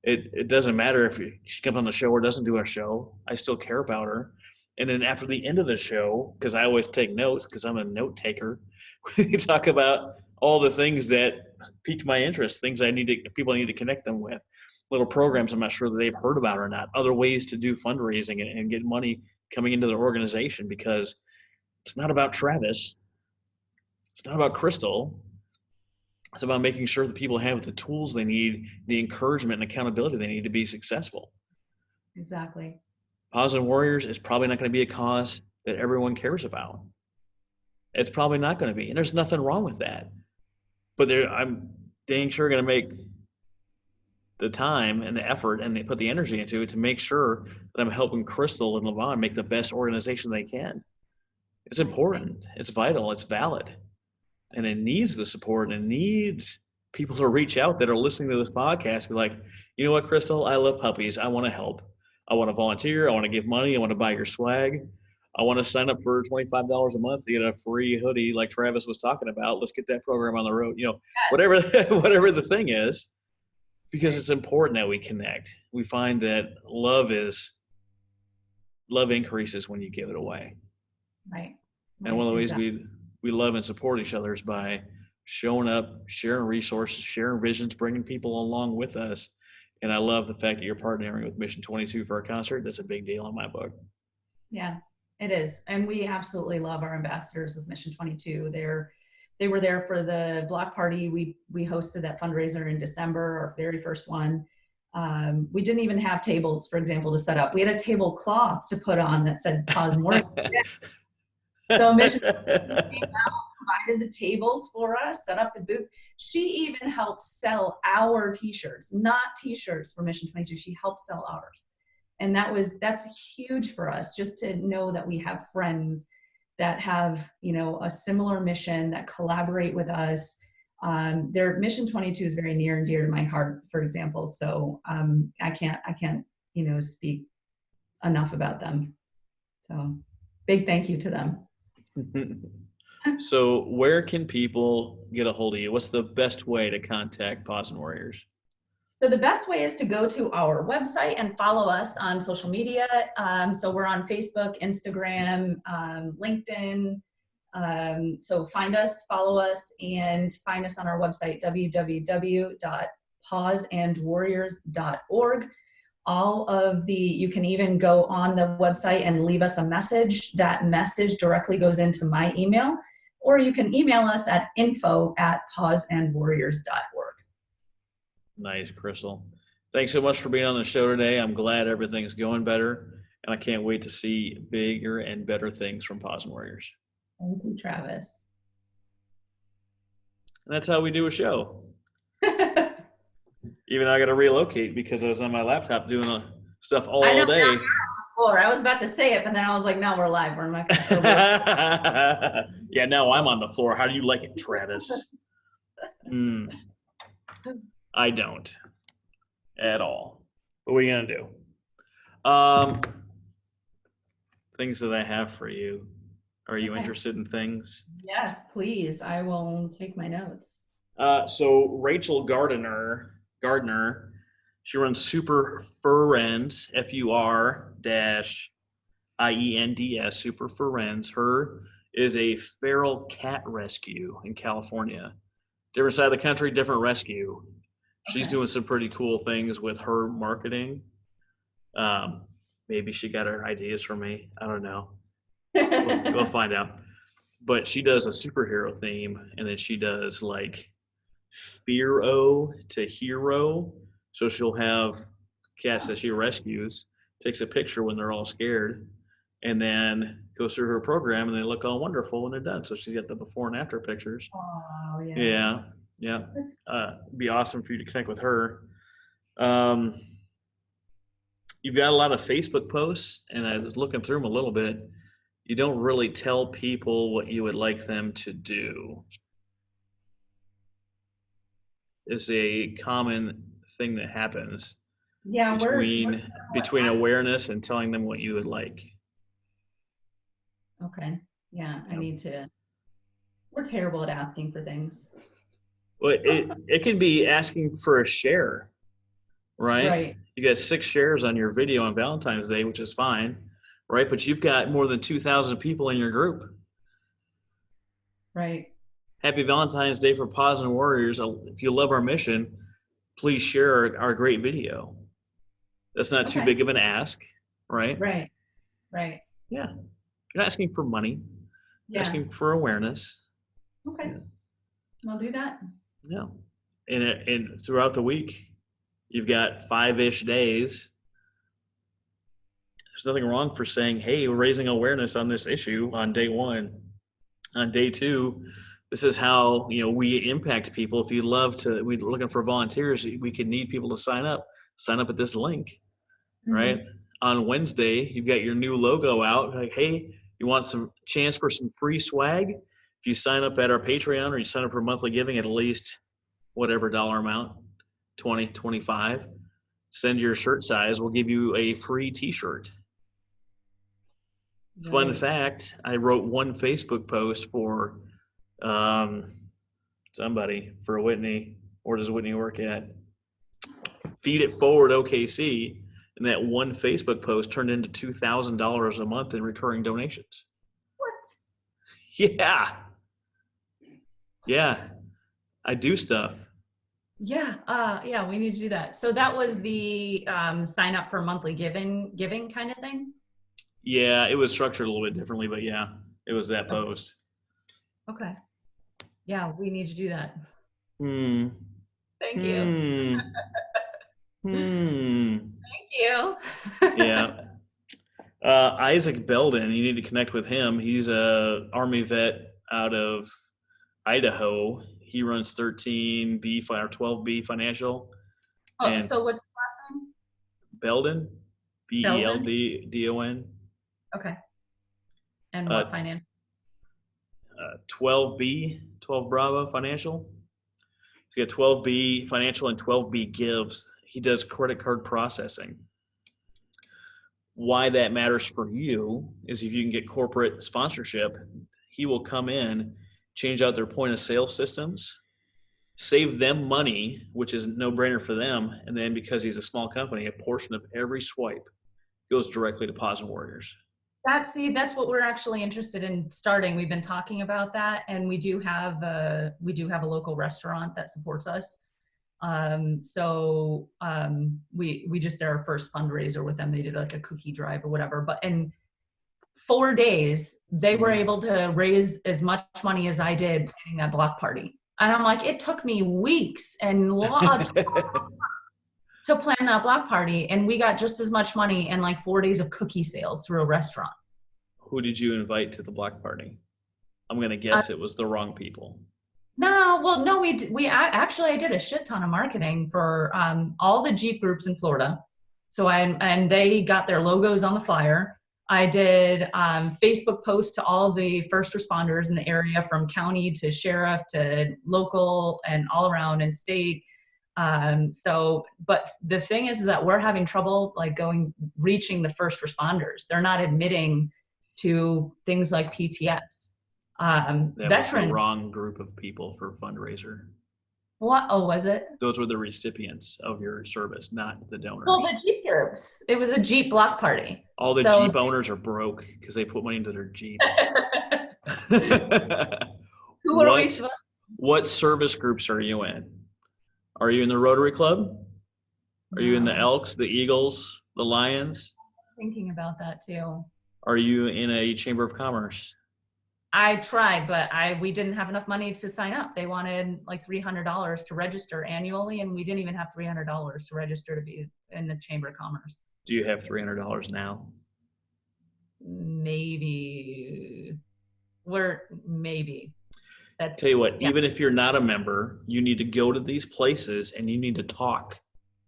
it doesn't matter if she comes on the show or doesn't do a show. I still care about her. And then after the end of the show, because I always take notes because I'm a note taker, we talk about all the things that piqued my interest, things people I need to connect them with, little programs I'm not sure that they've heard about or not, other ways to do fundraising and get money coming into their organization, because it's not about Travis. It's not about Krystal. It's about making sure that people have the tools they need, the encouragement and accountability they need to be successful. Exactly. Paws and Warriors is probably not going to be a cause that everyone cares about. It's probably not going to be, and there's nothing wrong with that. But I'm dang sure going to make the time and the effort and they put the energy into it to make sure that I'm helping Krystal and Levon make the best organization they can. It's important. It's vital. It's valid. And it needs the support, and it needs people to reach out that are listening to this podcast, be like, you know what, Krystal, I love puppies. I want to help. I want to volunteer. I want to give money. I want to buy your swag. I want to sign up for $25 a month to get a free hoodie like Travis was talking about. Let's get that program on the road. You know, whatever the thing is, because it's important that we connect. We find that love increases when you give it away. Right. And one of the ways we love and support each other is by showing up, sharing resources, sharing visions, bringing people along with us. And I love the fact that you're partnering with Mission 22 for a concert. That's a big deal in my book. Yeah, it is. And we absolutely love our ambassadors of Mission 22. They were there for the block party. We hosted that fundraiser in December, our very first one. We didn't even have tables, for example, to set up. We had a tablecloth to put on that said Paws and Warriors. So Mission 22 came out, provided the tables for us, set up the booth. She even helped sell our t-shirts, not t-shirts for Mission 22. She helped sell ours. And that's huge for us, just to know that we have friends that have, you know, a similar mission, that collaborate with us. Their Mission 22 is very near and dear to my heart, for example. So I can't, you know, speak enough about them. So big thank you to them. So where can people get a hold of you? What's the best way to contact Paws and Warriors? So the best way is to go to our website and follow us on social media. So we're on Facebook, Instagram, LinkedIn. So find us, follow us, and find us on our website, www.pawsandwarriors.org. You can even go on the website and leave us a message. That message directly goes into my email, or you can email us at info@pawsandwarriors.org. Nice, Krystal. Thanks so much for being on the show today. I'm glad everything's going better, and I can't wait to see bigger and better things from Paws and Warriors. Thank you, Travis. And that's how we do a show. Even though I got to relocate because I was on my laptop doing stuff all day. You're on the floor. I was about to say it, but then I was like, no, we're live. We're not going to. Yeah, now I'm on the floor. How do you like it, Travis? I don't at all. What are we going to do? Things that I have for you. Are you interested in things? Yes, please. I will take my notes. So Rachel Gardner, she runs Super Furrens, FUR-IENDS, Super Furrens. Her is a feral cat rescue in California. Different side of the country, different rescue. She's Okay. doing some pretty cool things with her marketing. Maybe she got her ideas from me. I don't know. We'll find out. But she does a superhero theme, and then she does like Fear-O to Hero. So she'll have cats that she rescues, takes a picture when they're all scared, and then goes through her program, and they look all wonderful when they're done. So she's got the before and after pictures. Oh, yeah. Yeah, yeah. It'd be awesome for you to connect with her. You've got a lot of Facebook posts, and I was looking through them a little bit. You don't really tell people what you would like them to do. Is a common thing that happens Yeah, between asking. awareness and telling them what you would like. Okay. Yeah, I Yep. need to. We're terrible at asking for things. Well, it can be asking for a share, right? Right. You got 6 shares on your video on Valentine's Day, which is fine, right? But you've got more than 2,000 people in your group. Right. Happy Valentine's Day for PaWs and Warriors. If you love our mission, please share our great video. That's not too Okay. big of an ask, right? Right. Right. Yeah. You're not asking for money. You're Yeah. asking for awareness. Okay. Yeah. I'll do that. Yeah. And throughout the week, you've got 5-ish days. There's nothing wrong for saying, hey, we're raising awareness on this issue on day 1. On day 2, this is how, we impact people. If you'd love to, we're looking for volunteers. We could need people to sign up at this link, right? On Wednesday, you've got your new logo out. Like, hey, you want some chance for some free swag? If you sign up at our Patreon or you sign up for monthly giving at least whatever dollar amount, 20, 25, send your shirt size. We'll give you a free t-shirt. Right. Fun fact, I wrote one Facebook post for somebody, for Whitney. Where does Whitney work at? Feed It Forward OKC. And that one Facebook post turned into $2,000 a month in recurring donations. What? Yeah. Yeah. I do stuff. Yeah. Yeah, we need to do that. So that was the sign up for monthly giving kind of thing? Yeah, it was structured a little bit differently, but yeah, it was that post. Okay. Yeah, we need to do that. Thank you. Thank you. Yeah. Isaac Belden, you need to connect with him. He's a Army vet out of Idaho. He runs 13B or 12B Financial. Oh, so what's the last name? Belden, Beldon. Okay. And what financial? 12B, 12 Bravo Financial. He's got 12B Financial and 12B Gives. He does credit card processing. Why that matters for you is if you can get corporate sponsorship, he will come in, change out their point of sale systems, save them money, which is no brainer for them. And then because he's a small company, a portion of every swipe goes directly to PaWs and Warriors. That's what we're actually interested in starting. We've been talking about that, and we do have a local restaurant that supports us. We just did our first fundraiser with them. They did like a cookie drive or whatever, but in 4 days they were able to raise as much money as I did planning that block party. And I'm like, it took me weeks and to plan that block party, and we got just as much money in like 4 days of cookie sales through a restaurant. Who did you invite to the block party? I'm going to guess it was the wrong people. No, I did a shit ton of marketing for all the Jeep groups in Florida. So and they got their logos on the flyer. I did Facebook posts to all the first responders in the area, from county to sheriff to local and all around and state. But the thing is that we're having trouble reaching the first responders. They're not admitting to things like PTS. That was the wrong group of people for fundraiser. What? Oh, was it? Those were the recipients of your service, not the donors. Well, the Jeep groups. It was a Jeep block party. All the Jeep owners are broke because they put money into their Jeep. Who are we supposed to? What service groups are you in? Are you in the Rotary Club? Are you in the No. Elks, the Eagles, the Lions? Thinking about that too. Are you in a Chamber of Commerce? I tried, but we didn't have enough money to sign up. They wanted like $300 to register annually, and we didn't even have $300 to register to be in the Chamber of Commerce. Do you have $300 now? Maybe. That's, Tell you what, yeah. even if you're not a member, you need to go to these places and you need to talk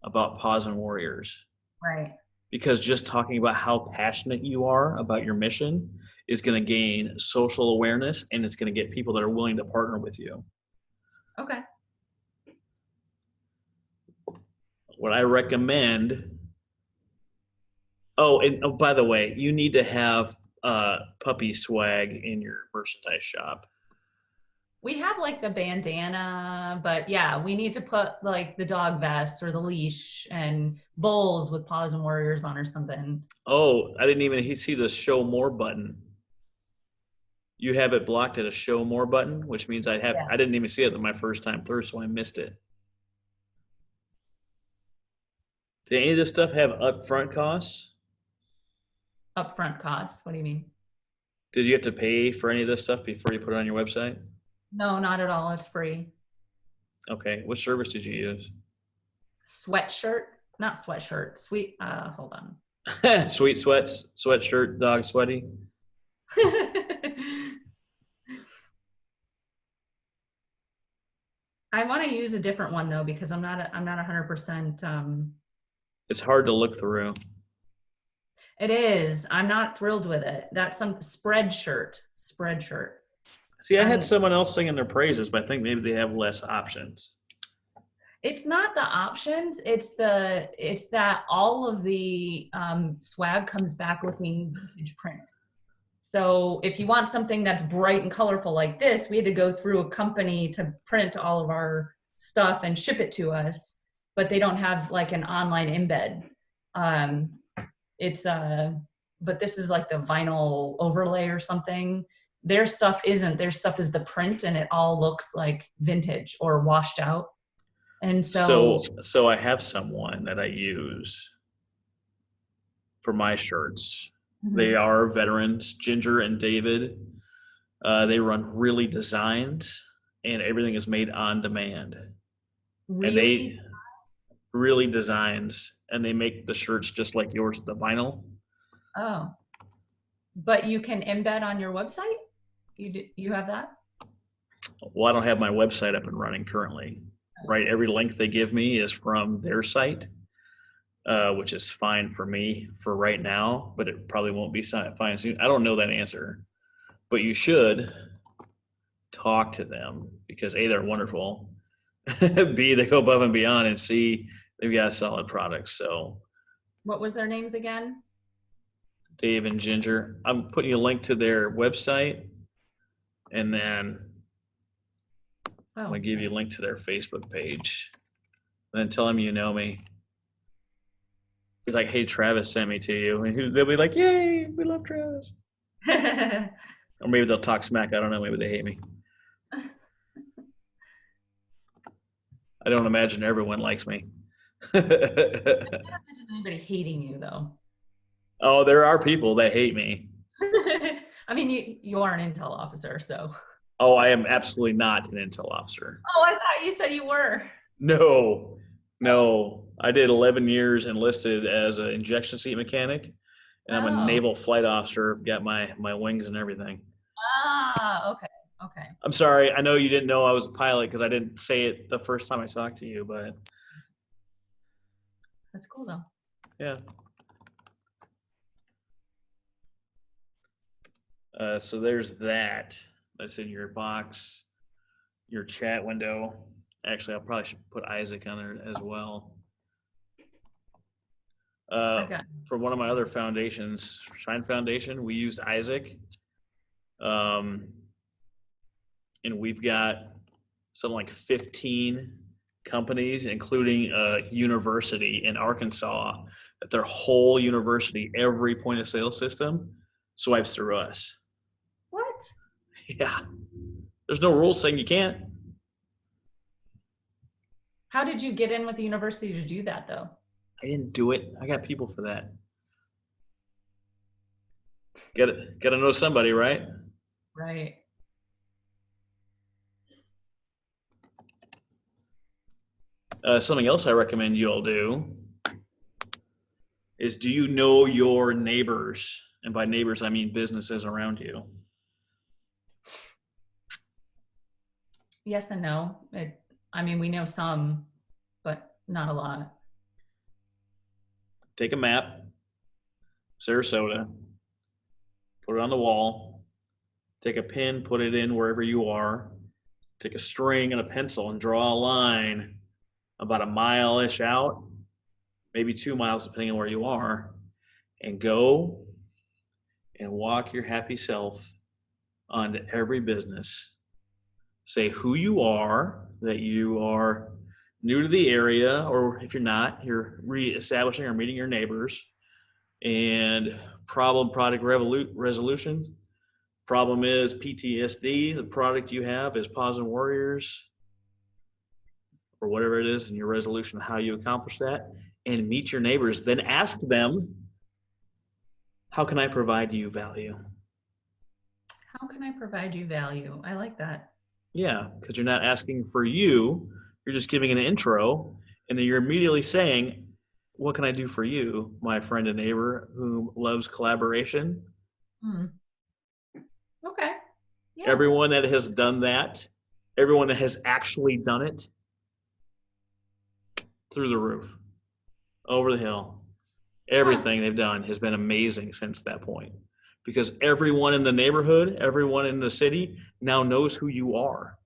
about PaWs and Warriors. Right. Because just talking about how passionate you are about your mission is going to gain social awareness, and it's going to get people that are willing to partner with you. Okay. What I recommend, and by the way, you need to have puppy swag in your merchandise shop. We have like the bandana, but yeah, we need to put like the dog vest or the leash and bowls with PaWs and Warriors on or something. Oh, I didn't even see the show more button. You have it blocked at a show more button, which means I didn't even see it my first time through, so I missed it. Did any of this stuff have upfront costs? Upfront costs? What do you mean? Did you have to pay for any of this stuff before you put it on your website? No, not at all. It's free. Okay. What service did you use? Sweatshirt, not sweatshirt. Hold on. Sweet sweats, sweatshirt, dog sweaty. I want to use a different one though, because I'm not 100%. It's hard to look through. It is. I'm not thrilled with it. That's some spreadshirt. See, I had someone else singing their praises, but I think maybe they have less options. It's not the options. It's that all of the swag comes back looking vintage print. So if you want something that's bright and colorful like this, we had to go through a company to print all of our stuff and ship it to us, but they don't have like an online embed. But this is like the vinyl overlay or something. Their stuff isn't. Their stuff is the print, and it all looks like vintage or washed out. And so I have someone that I use for my shirts. Mm-hmm. They are veterans, Ginger and David. They run Really Designs, and everything is made on demand. Really? And they Really Designs, and they make the shirts just like yours, the vinyl. Oh, but you can embed on your website? You have that? Well, I don't have my website up and running currently. Right, every link they give me is from their site, which is fine for me for right now, but it probably won't be fine soon. I don't know that answer, but you should talk to them because A, they're wonderful. B, they go above and beyond, and C, they've got solid products. So, what was their names again? Dave and Ginger. I'm putting you a link to their website, and then I'm going to give you a link to their Facebook page. And then tell them you know me. Be like, hey, Travis sent me to you. And they'll be like, yay, we love Travis. Or maybe they'll talk smack. I don't know. Maybe they hate me. I don't imagine everyone likes me. I can't imagine anybody hating you, though. Oh, there are people that hate me. I mean, you are an intel officer, so. Oh, I am absolutely not an intel officer. Oh, I thought you said you were. No. I did 11 years enlisted as an injection seat mechanic, and I'm a naval flight officer. Got my wings and everything. Ah, okay. I'm sorry. I know you didn't know I was a pilot because I didn't say it the first time I talked to you, but. That's cool, though. Yeah. So there's that. That's in your box, your chat window. Actually, I probably should put Isaac on there as well. For one of my other foundations, Shine Foundation, we used Isaac. And we've got something like 15 companies, including a university in Arkansas, that their whole university, every point of sale system swipes through us. What? Yeah. There's no rules saying you can't. How did you get in with the university to do that though? I didn't do it. I got people for that. Got to know somebody, right? Right. Something else I recommend you all do is, do you know your neighbors? And by neighbors, I mean businesses around you. Yes and no. We know some, but not a lot. Take a map, Sarasota, put it on the wall, take a pin, put it in wherever you are, take a string and a pencil and draw a line about a mile-ish out, maybe 2 miles depending on where you are, and go and walk your happy self onto every business. Say who you are, that you are new to the area, or if you're not, you're reestablishing or meeting your neighbors, and product resolution. Problem is PTSD. The product you have is PaWs and Warriors, or whatever it is, and your resolution of how you accomplish that, and meet your neighbors. Then ask them, how can I provide you value? How can I provide you value? I like that. Yeah, because you're not asking for you, you're just giving an intro, and then you're immediately saying, what can I do for you, my friend and neighbor who loves collaboration? Okay. Yeah. Everyone that has done that, everyone that has actually done it, through the roof, over the hill. Everything they've done has been amazing since that point, because everyone in the neighborhood, everyone in the city now knows who you are.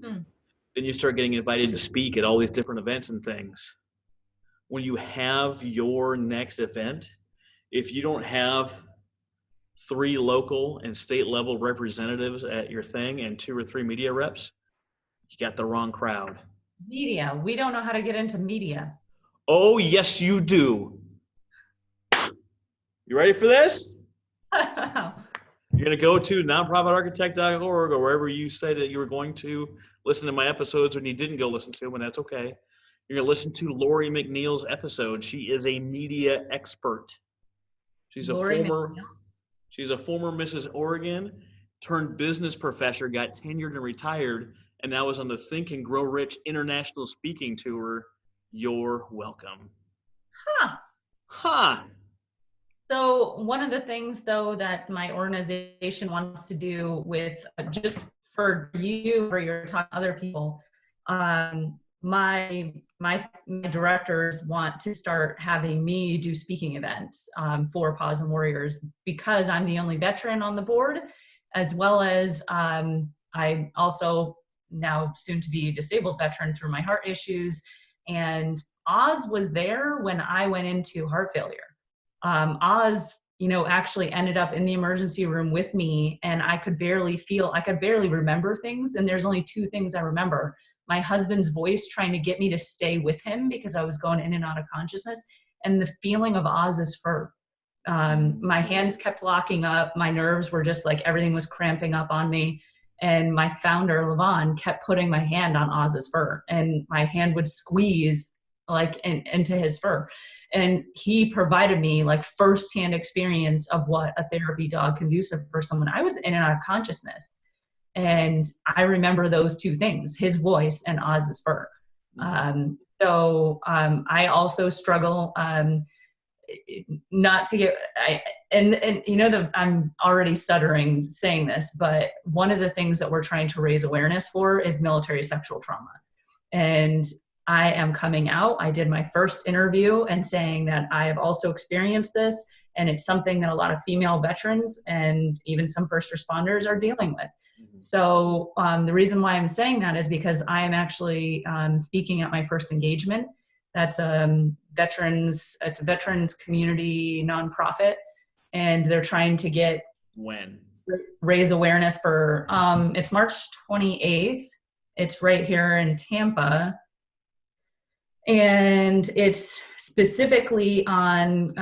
Then you start getting invited to speak at all these different events and things. When you have your next event, if you don't have 3 local and state level representatives at your thing and 2 or 3 media reps, you got the wrong crowd. Media. We don't know how to get into media. Oh, yes, you do. You ready for this? You're going to go to nonprofitarchitect.org or wherever you said that you were going to listen to my episodes when you didn't go listen to them, and that's okay. You're going to listen to Lori McNeil's episode. She is a media expert. She's a former Mrs. Oregon, turned business professor, got tenured and retired, and now is on the Think and Grow Rich international speaking tour. You're welcome. So one of the things, though, that my organization wants to do with just for you or you're talking to other people, my directors want to start having me do speaking events for PaWs and Warriors, because I'm the only veteran on the board, as well as I also now soon to be disabled veteran through my heart issues. And Oz was there when I went into heart failure. Oz, actually ended up in the emergency room with me, and I could barely remember things. And there's only 2 things I remember: my husband's voice trying to get me to stay with him because I was going in and out of consciousness, and the feeling of Oz's fur. My hands kept locking up. My nerves were just like, everything was cramping up on me. And my founder, Levon, kept putting my hand on Oz's fur, and my hand would squeeze into his fur. And he provided me firsthand experience of what a therapy dog can do for someone. I was in and out of consciousness. And I remember those 2 things, his voice and Oz's fur. So I also struggle not to get, I'm already stuttering saying this, but one of the things that we're trying to raise awareness for is military sexual trauma. And I am coming out. I did my first interview and saying that I have also experienced this, and it's something that a lot of female veterans and even some first responders are dealing with. So the reason why I'm saying that is because I am actually speaking at my first engagement. That's it's a veterans community nonprofit, and they're trying to raise awareness for, it's March 28th. It's right here in Tampa. And it's specifically on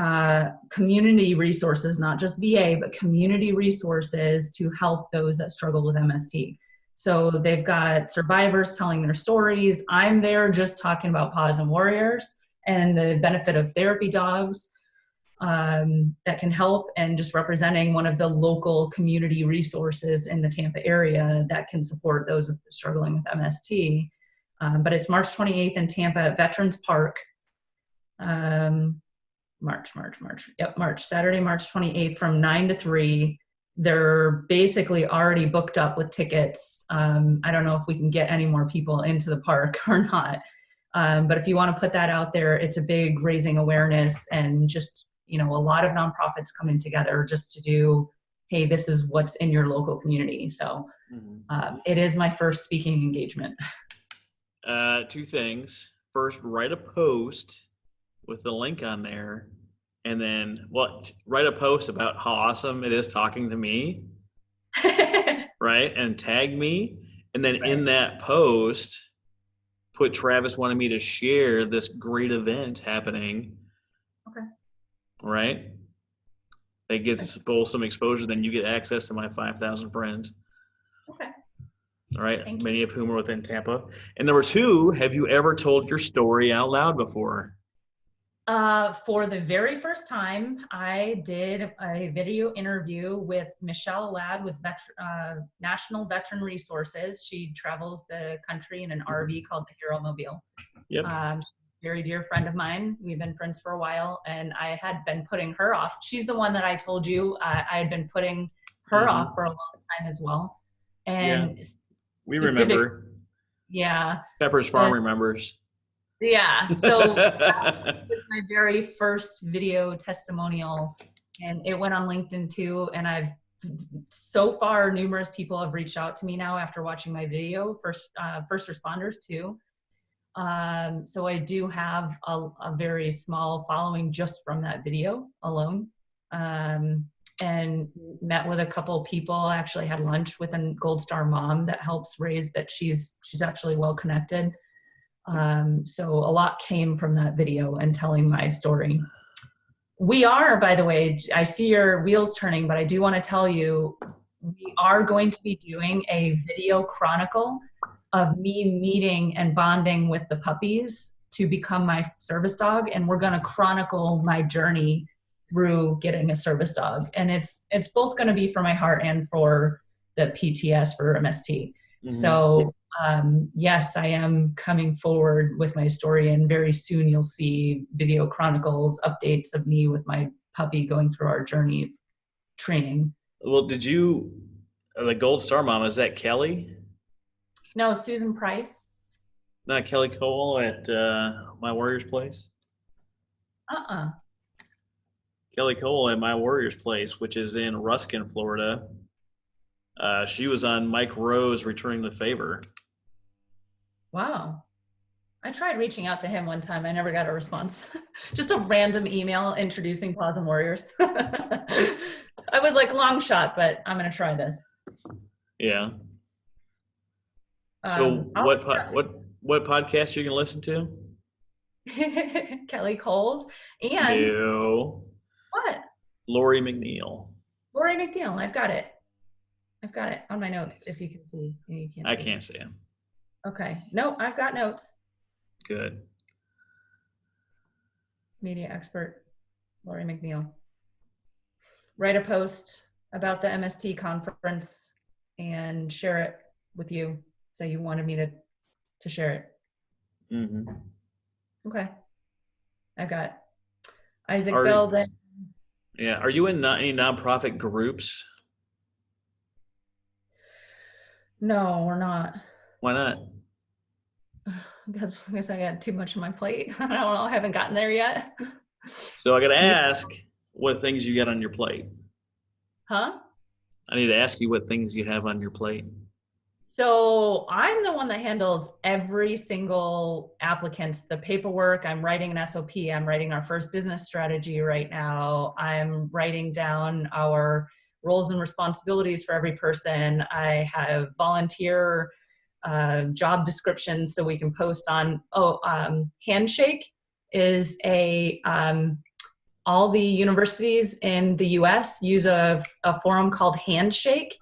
community resources, not just VA, but community resources to help those that struggle with MST. So they've got survivors telling their stories. I'm there just talking about PaWs and Warriors and the benefit of therapy dogs that can help, and just representing one of the local community resources in the Tampa area that can support those struggling with MST. But it's March 28th in Tampa at Veterans Park. March. Yep, March. Saturday, March 28th from 9 to 3. They're basically already booked up with tickets. I don't know if we can get any more people into the park or not. But if you want to put that out there, it's a big raising awareness, and just, a lot of nonprofits coming together just to do, hey, this is what's in your local community. So it is my first speaking engagement. 2 things. First, write a post with the link on there, and then write a post about how awesome it is talking to me, right? And tag me. And then in that post, put Travis wanted me to share this great event happening. Okay. Right? That gives us both some exposure. Then you get access to my 5,000 friends. Okay. All right. Thank Many of whom are within Tampa. And number 2, have you ever told your story out loud before? For the very first time, I did a video interview with Michelle Ladd with National Veteran Resources. She travels the country in an RV called the Hero Mobile. Yep. She's a very dear friend of mine. We've been friends for a while, and I had been putting her off. She's the one that I told you I had been putting her off for a long time as well. And we remember. Yeah. Pepper's Farm remembers. Yeah, so that was my very first video testimonial, and it went on LinkedIn too. And so far, numerous people have reached out to me now after watching my video, first responders too. So I do have a very small following just from that video alone. And met with a couple people, actually had lunch with a Gold Star mom that helps raise that. She's actually well connected. So a lot came from that video and telling my story. We are, by the way, I see your wheels turning, but I do want to tell you, we are going to be doing a video chronicle of me meeting and bonding with the puppies to become my service dog. And we're going to chronicle my journey through getting a service dog. And it's both going to be for my heart and for the PTS for MST. Mm-hmm. So yes, I am coming forward with my story, and very soon you'll see video chronicles, updates of me with my puppy going through our journey of training. Well, the Gold Star mom, is that Kelly? No, Susan Price. Not Kelly Cole at My Warriors Place? Kelly Cole at My Warriors Place, which is in Ruskin, Florida. She was on Mike Rowe's Returning the Favor. Wow. I tried reaching out to him one time. I never got a response. Just a random email introducing PaWs and Warriors. I was like, long shot, but I'm going to try this. Yeah. So what podcast are you going to listen to? Kelly Cole's. And no. What? Lori McNeil. Lori McNeil. I've got it on my notes. If you can see. You can't see. I can't see them. Okay. No, I've got notes. Good. Media expert, Lori McNeil. Write a post about the MST conference and share it with you. Say you wanted me to share it. Mm-hmm. Okay. I've got Isaac Belden. Yeah. Are you in any nonprofit groups? No, we're not. Why not? Because I got too much on my plate. I don't know. I haven't gotten there yet. So I got to ask what things you got on your plate. Huh? I need to ask you what things you have on your plate. So I'm the one that handles every single applicant, the paperwork. I'm writing an SOP. I'm writing our first business strategy right now. I'm writing down our roles and responsibilities for every person. I have volunteer job descriptions so we can post on. Handshake is all the universities in the US use a forum called Handshake.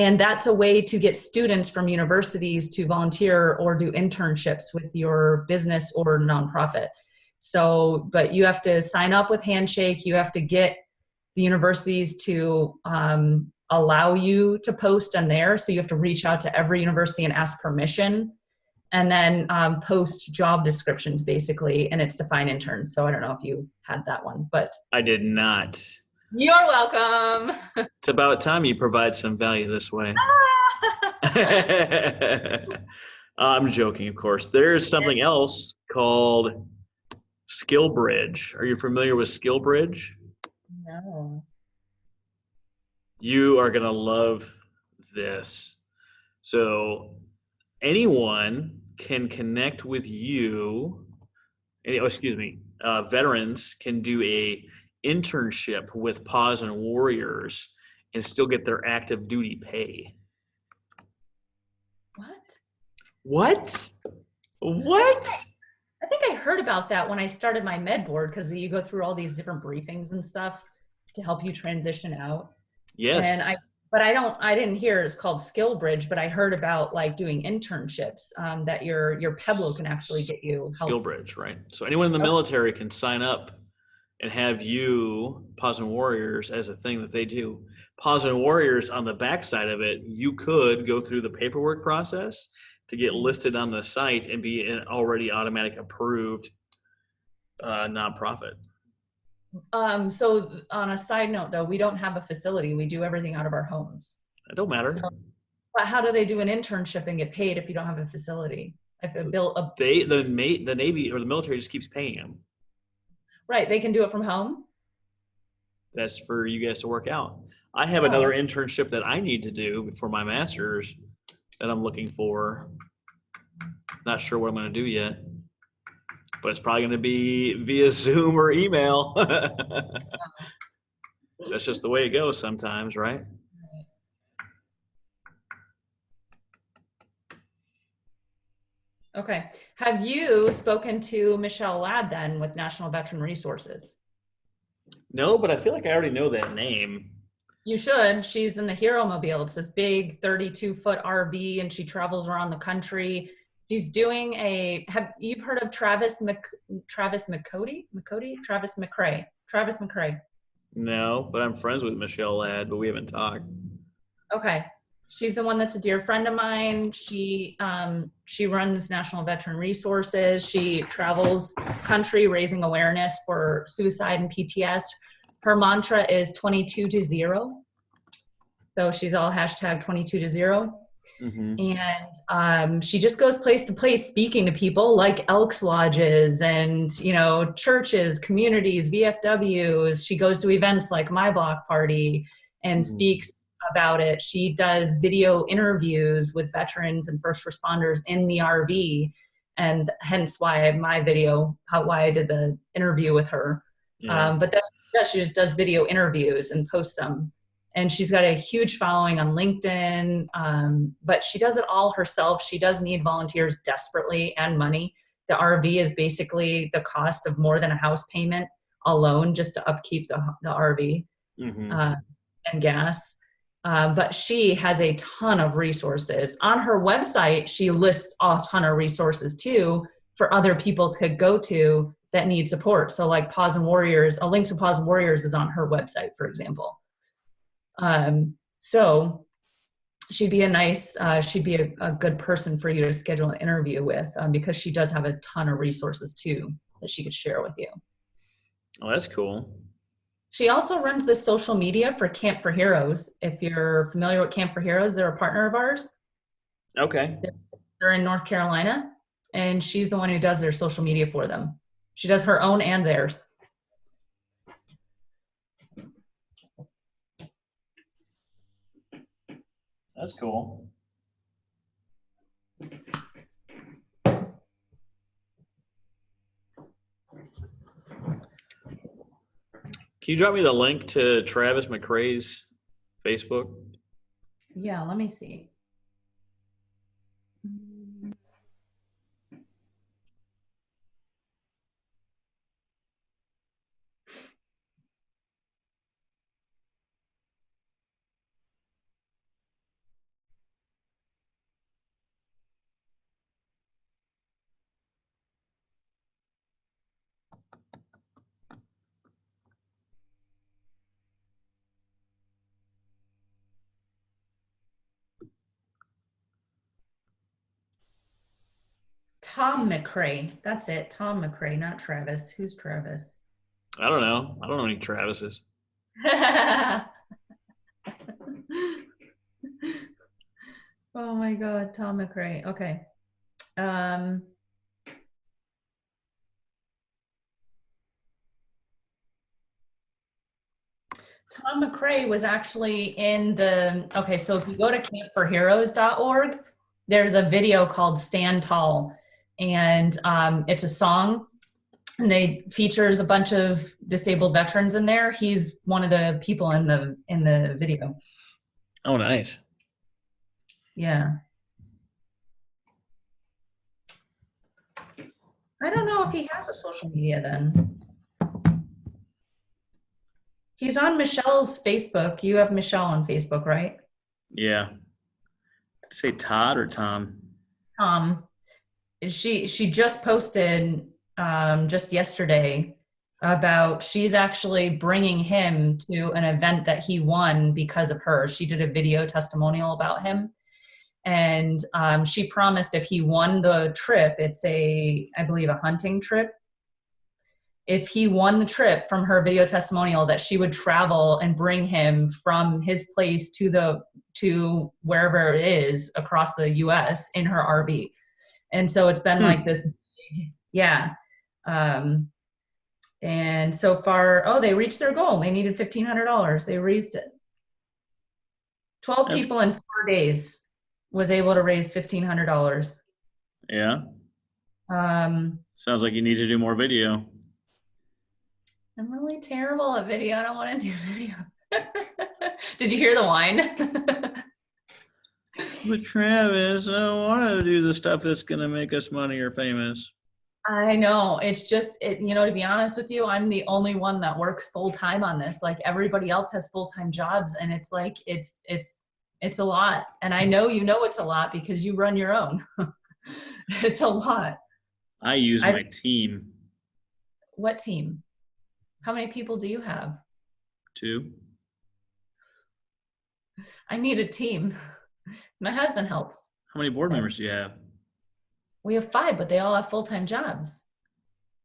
And that's a way to get students from universities to volunteer or do internships with your business or nonprofit. So, but you have to sign up with Handshake. You have to get the universities to allow you to post on there. So you have to reach out to every university and ask permission, and then post job descriptions basically, and it's to find interns. So I don't know if you had that one, but I did not. you're welcome. It's about time you provide some value this way. I'm joking, of course. There's something else called SkillBridge. Are you familiar with SkillBridge? No. You are going to love this. So anyone can connect with you. Veterans can do a internship with PaWs and Warriors and still get their active duty pay. What? I think I heard about that when I started my med board, because you go through all these different briefings and stuff to help you transition out. Yes. And I didn't hear it's called SkillBridge, but I heard about like doing internships that your PeWs can actually get you help. SkillBridge, right? So anyone in the military can sign up and have you, PaWs and Warriors, as a thing that they do. PaWs and Warriors, on the backside of it, you could go through the paperwork process to get listed on the site and be an already automatic approved nonprofit. So on a side note though, we don't have a facility. We do everything out of our homes. It don't matter. So, but how do they do an internship and get paid if you don't have a facility? If it built a the Navy or the military just keeps paying them. Right, they can do it from home. That's for you guys to work out. I have another internship that I need to do for my master's that I'm looking for. Not sure what I'm going to do yet, but it's probably going to be via Zoom or email. That's just the way it goes sometimes, right? Okay. Have you spoken to Michelle Ladd then with National Veteran Resources? No, but I feel like I already know that name. You should. She's in the Hero Mobile. It's this big 32-foot RV, and she travels around the country. She's doing you've heard of Travis McCray? No, but I'm friends with Michelle Ladd, but we haven't talked. Okay. She's the one that's a dear friend of mine. She runs National Veteran Resources. She travels country raising awareness for suicide and PTSD. Her mantra is 22 to 0. So she's all hashtag 22 to 0. Mm-hmm. And she just goes place to place speaking to people like Elks Lodges and, churches, communities, VFWs. She goes to events like My Block Party and speaks about it. She does video interviews with veterans and first responders in the RV, and hence why I did the interview with her. Yeah. But she just does video interviews and posts them. And she's got a huge following on LinkedIn, but she does it all herself. She does need volunteers desperately and money. The RV is basically the cost of more than a house payment alone just to upkeep the RV and gas. But she has a ton of resources. On her website, she lists a ton of resources too for other people to go to that need support. So like PaWs and Warriors, a link to PaWs and Warriors is on her website, for example. So she'd be a good person for you to schedule an interview with, because she does have a ton of resources too that she could share with you. Oh, that's cool. She also runs the social media for Camp for Heroes. If you're familiar with Camp for Heroes, they're a partner of ours. Okay. They're in North Carolina, and she's the one who does their social media for them. She does her own and theirs. That's cool. Can you drop me the link to Travis McCray's Facebook? Yeah, let me see. Tom McRae. That's it. Tom McRae, not Travis. Who's Travis? I don't know. I don't know any Travises. Oh my God, Tom McRae. Okay. Tom McRae was actually in the, okay, so if you go to campforheroes.org, there's a video called Stand Tall, and it's a song, and they features a bunch of disabled veterans in there. He's one of the people in the video. Oh, nice. Yeah. I don't know if he has a social media then. He's on Michelle's Facebook. You have Michelle on Facebook, right? Yeah. Say Todd or Tom? She just posted just yesterday about she's actually bringing him to an event that he won because of her. She did a video testimonial about him. And she promised if he won the trip, it's I believe a hunting trip. If he won the trip from her video testimonial, that she would travel and bring him from his place to wherever it is across the US in her RV. And so it's been like this big, yeah. And so far, they reached their goal. They needed $1,500. They raised it. 12 people in 4 days was able to raise $1,500. Yeah. Sounds like you need to do more video. I'm really terrible at video. I don't want to do video. Did you hear the whine? But Travis, I don't want to do the stuff that's going to make us money or famous. I know. It's just, to be honest with you, I'm the only one that works full time on this. Like everybody else has full-time jobs, and it's like, it's a lot. And I know it's a lot because you run your own. It's a lot. I use my team. What team? How many people do you have? 2. I need a team. My husband helps. How many board members do you have? We have 5, but they all have full-time jobs.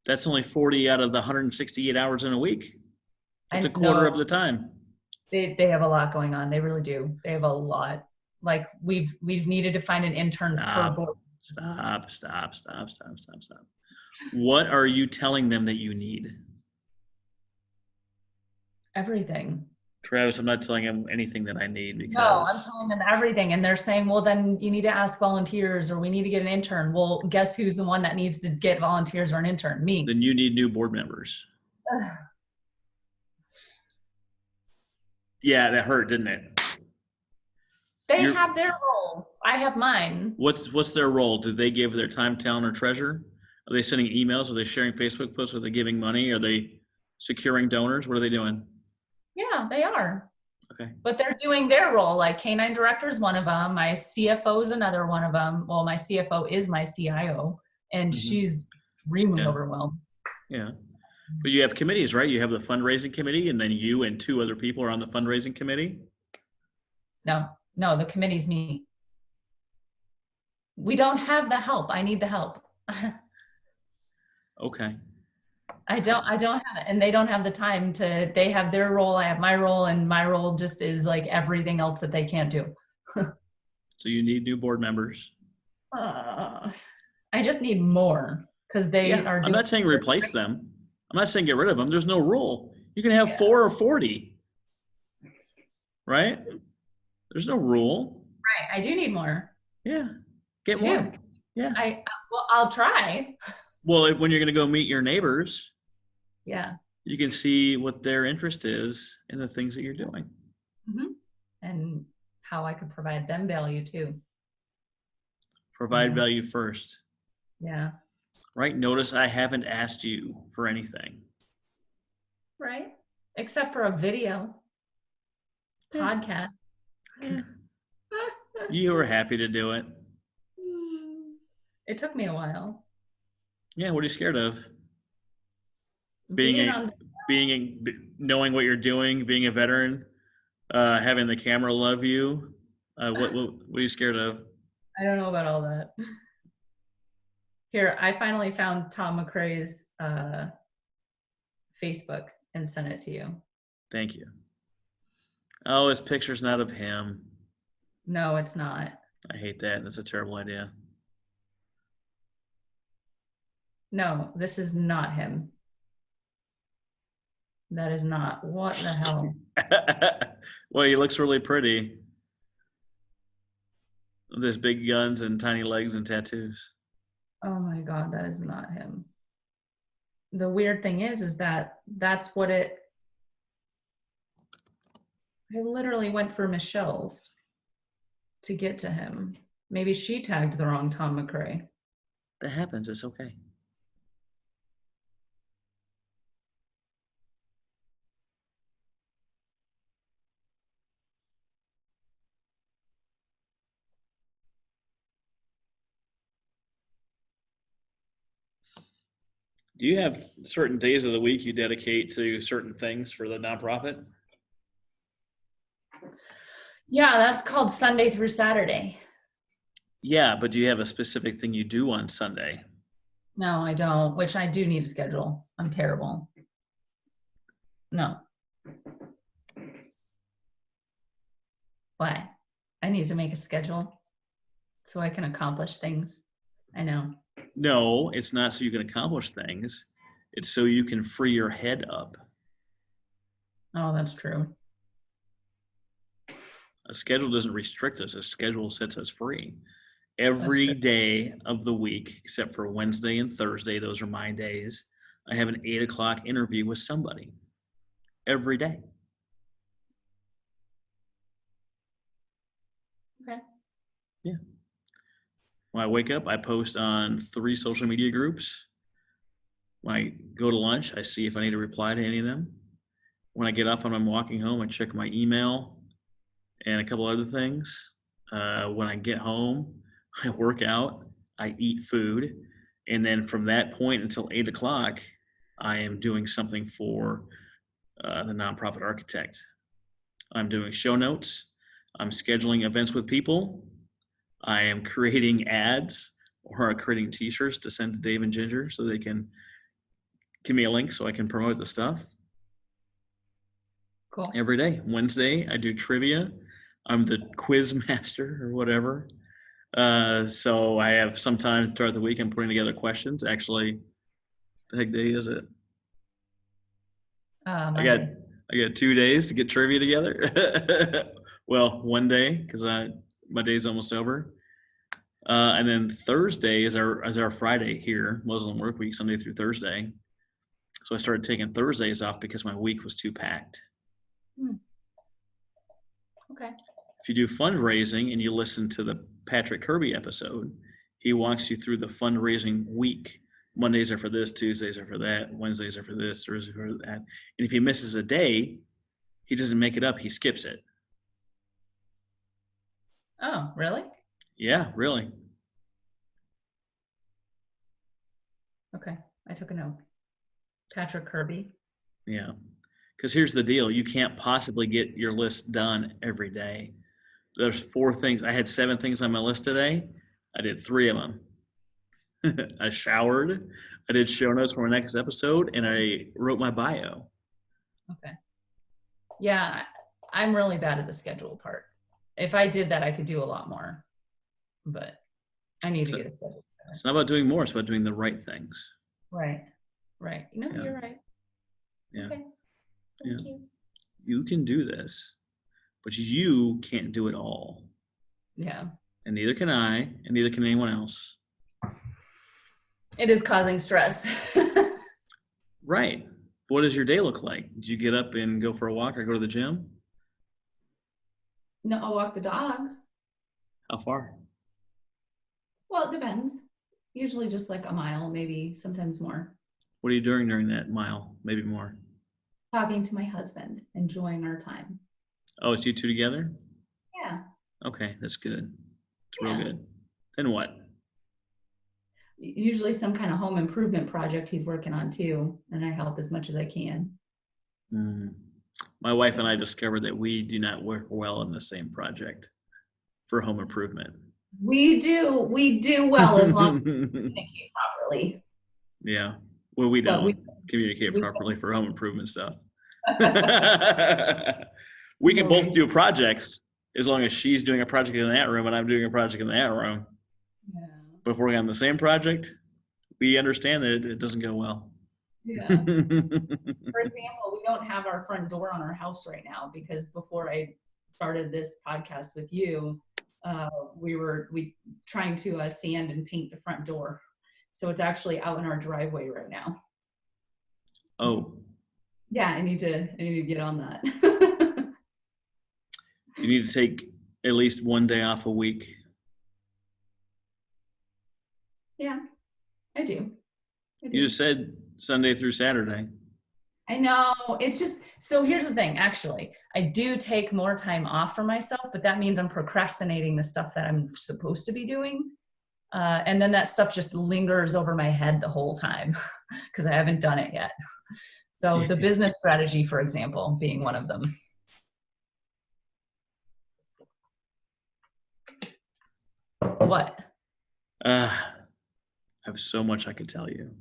That's only 40 out of the 168 hours in a week. That's a quarter of the time. They have a lot going on. They really do. They have a lot. Like we've needed to find an intern per board. Stop. What are you telling them that you need? Everything. Travis, I'm not telling them anything that I need because... No, I'm telling them everything. And they're saying, well, then you need to ask volunteers, or we need to get an intern. Well, guess who's the one that needs to get volunteers or an intern? Me. Then you need new board members. Yeah, that hurt, didn't it? They have their roles. I have mine. What's their role? Do they give their time, talent, or treasure? Are they sending emails? Are they sharing Facebook posts? Are they giving money? Are they securing donors? What are they doing? Yeah, they are. Okay. But they're doing their role. Like K9 director is one of them. My CFO is another one of them. Well, my CFO is my CIO, and she's extremely overwhelmed. Yeah. But you have committees, right? You have the fundraising committee, and then you and 2 other people are on the fundraising committee? No, the committee's me. We don't have the help. I need the help. Okay. I don't have it, and they don't have the time to. They have their role, I have my role, and my role just is like everything else that they can't do. So you need new board members. I just need more because they are doing. I'm not saying replace them. I'm not saying get rid of them. There's no rule. You can have 4 or 40, right? There's no rule. Right. I do need more. Yeah. Get more. Yeah. I'll try. Well, when you're going to go meet your neighbors, you can see what their interest is in the things that you're doing. And how I could provide them value too. Provide value first. Yeah. Right? Notice I haven't asked you for anything. Right. Except for a video. Podcast. You were happy to do it. It took me a while. Yeah, what are you scared of? Knowing what you're doing, being a veteran, having the camera love you. What are you scared of? I don't know about all that. Here, I finally found Tom McCrae's Facebook and sent it to you. Thank you. Oh, his picture's not of him. No, it's not. I hate that. That's a terrible idea. No, this is not him. That is not. What the hell? Well, he looks really pretty. With his big guns and tiny legs and tattoos. Oh my God, that is not him. The weird thing is that that's what it. I literally went for Michelle's to get to him. Maybe she tagged the wrong Tom McCrae. That happens. It's okay. Do you have certain days of the week you dedicate to certain things for the nonprofit? Yeah, that's called Sunday through Saturday. Yeah, but do you have a specific thing you do on Sunday? No, I don't, which I do need a schedule. I'm terrible. No. Why? I need to make a schedule so I can accomplish things. I know. No, it's not so you can accomplish things. It's so you can free your head up. Oh, that's true. A schedule doesn't restrict us. A schedule sets us free. Every day of the week, except for Wednesday and Thursday, those are my days, I have an 8 o'clock interview with somebody. Every day. Okay. Yeah. When I wake up, I post on 3 social media groups. When I go to lunch, I see if I need to reply to any of them. When I get up and I'm walking home, I check my email and a couple other things. When I get home, I work out, I eat food, and then from that point until 8 o'clock, I am doing something for the nonprofit architect. I'm doing show notes. I'm scheduling events with people. I am creating ads or creating t-shirts to send to Dave and Ginger so they can give me a link so I can promote the stuff. Cool. Every day. Wednesday, I do trivia. I'm the quiz master or whatever. So I have some time throughout the week. I'm putting together questions. Actually, the heck day is it? I got 2 days to get trivia together. Well, one day because my day's almost over. And then Thursday is our Friday here, Muslim work week, Sunday through Thursday. So I started taking Thursdays off because my week was too packed. Okay. If you do fundraising and you listen to the Patrick Kirby episode, he walks you through the fundraising week. Mondays are for this, Tuesdays are for that, Wednesdays are for this, Thursdays are for that. And if he misses a day, he doesn't make it up, he skips it. Oh, really? Yeah, really. Okay. I took a note. Patrick Kirby. Yeah. Because here's the deal. You can't possibly get your list done every day. There's 4 things. I had 7 things on my list today. I did 3 of them. I showered. I did show notes for my next episode, and I wrote my bio. Okay. Yeah, I'm really bad at the schedule part. If I did that, I could do a lot more. But I need to get a schedule. It's not about doing more. It's about doing the right things. Right. No, Yeah. you're right. Yeah. Okay. Thank you. You can do this, but you can't do it all. Yeah. And neither can I, and neither can anyone else. It is causing stress. Right. What does your day look like? Did you get up and go for a walk or go to the gym? No, I'll walk the dogs. How far? Well, it depends. Usually just like a mile, maybe sometimes more. What are you doing during that mile? Maybe more. Talking to my husband, enjoying our time. Oh, it's you 2 together? Yeah. Okay, that's good. It's Yeah. real good. Then what? Usually some kind of home improvement project he's working on too, and I help as much as I can. My wife and I discovered that we do not work well on the same project for home improvement. We do well as long as we communicate properly. Yeah. Well, we But don't communicate we properly for home improvement stuff. don't. We can No both worries. do projects as long as she's doing a project in that room and I'm doing a project in that room. Yeah. But if we're on the same project, we understand that it doesn't go well. Yeah. For example, we don't have our front door on our house right now because before I started this podcast with you, we trying to sand and paint the front door. So it's actually out in our driveway right now. Oh, Yeah, I need to get on that. you need to take at least one day off a week. Yeah, I do. You just said Sunday through Saturday. I know. It's just, so here's the thing, actually. I do take more time off for myself, but that means I'm procrastinating the stuff that I'm supposed to be doing. And then that stuff just lingers over my head the whole time because I haven't done it yet. So the business strategy, for example, being one of them. What? I have so much I could tell you.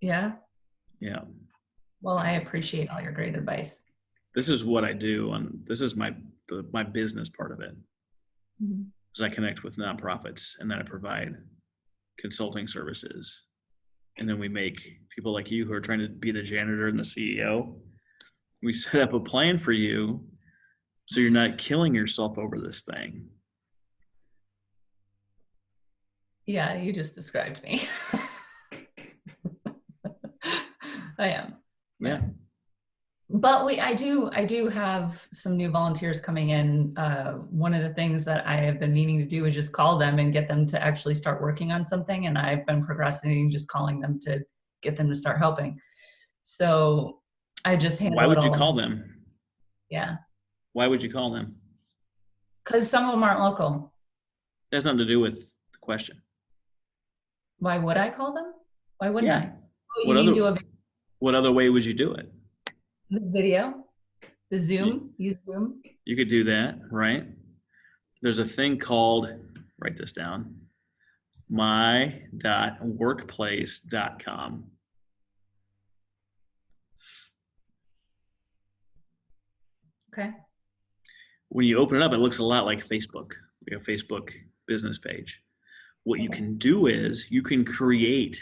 Yeah. Yeah. Well, I appreciate all your great advice. This is what I do, and this is my business part of it. Mm-hmm. Is I connect with nonprofits, and then I provide consulting services, and then we make people like you who are trying to be the janitor and the CEO. We set up a plan for you, so you're not killing yourself over this thing. Yeah, you just described me. I am. Yeah. But I do have some new volunteers coming in. One of the things that I have been meaning to do is just call them and get them to actually start working on something. And I've been procrastinating just calling them to get them to start helping. So I just handle it all. Why would you call them? Yeah. Why would you call them? Because some of them aren't local. That has nothing to do with the question. Why would I call them? Why wouldn't I? Oh, What other way would you do it? The video, the Zoom, use Zoom. You could do that, right? There's a thing called, write this down, my.workplace.com. Okay. When you open it up, it looks a lot like Facebook. We have a Facebook business page. What you can do is you can create,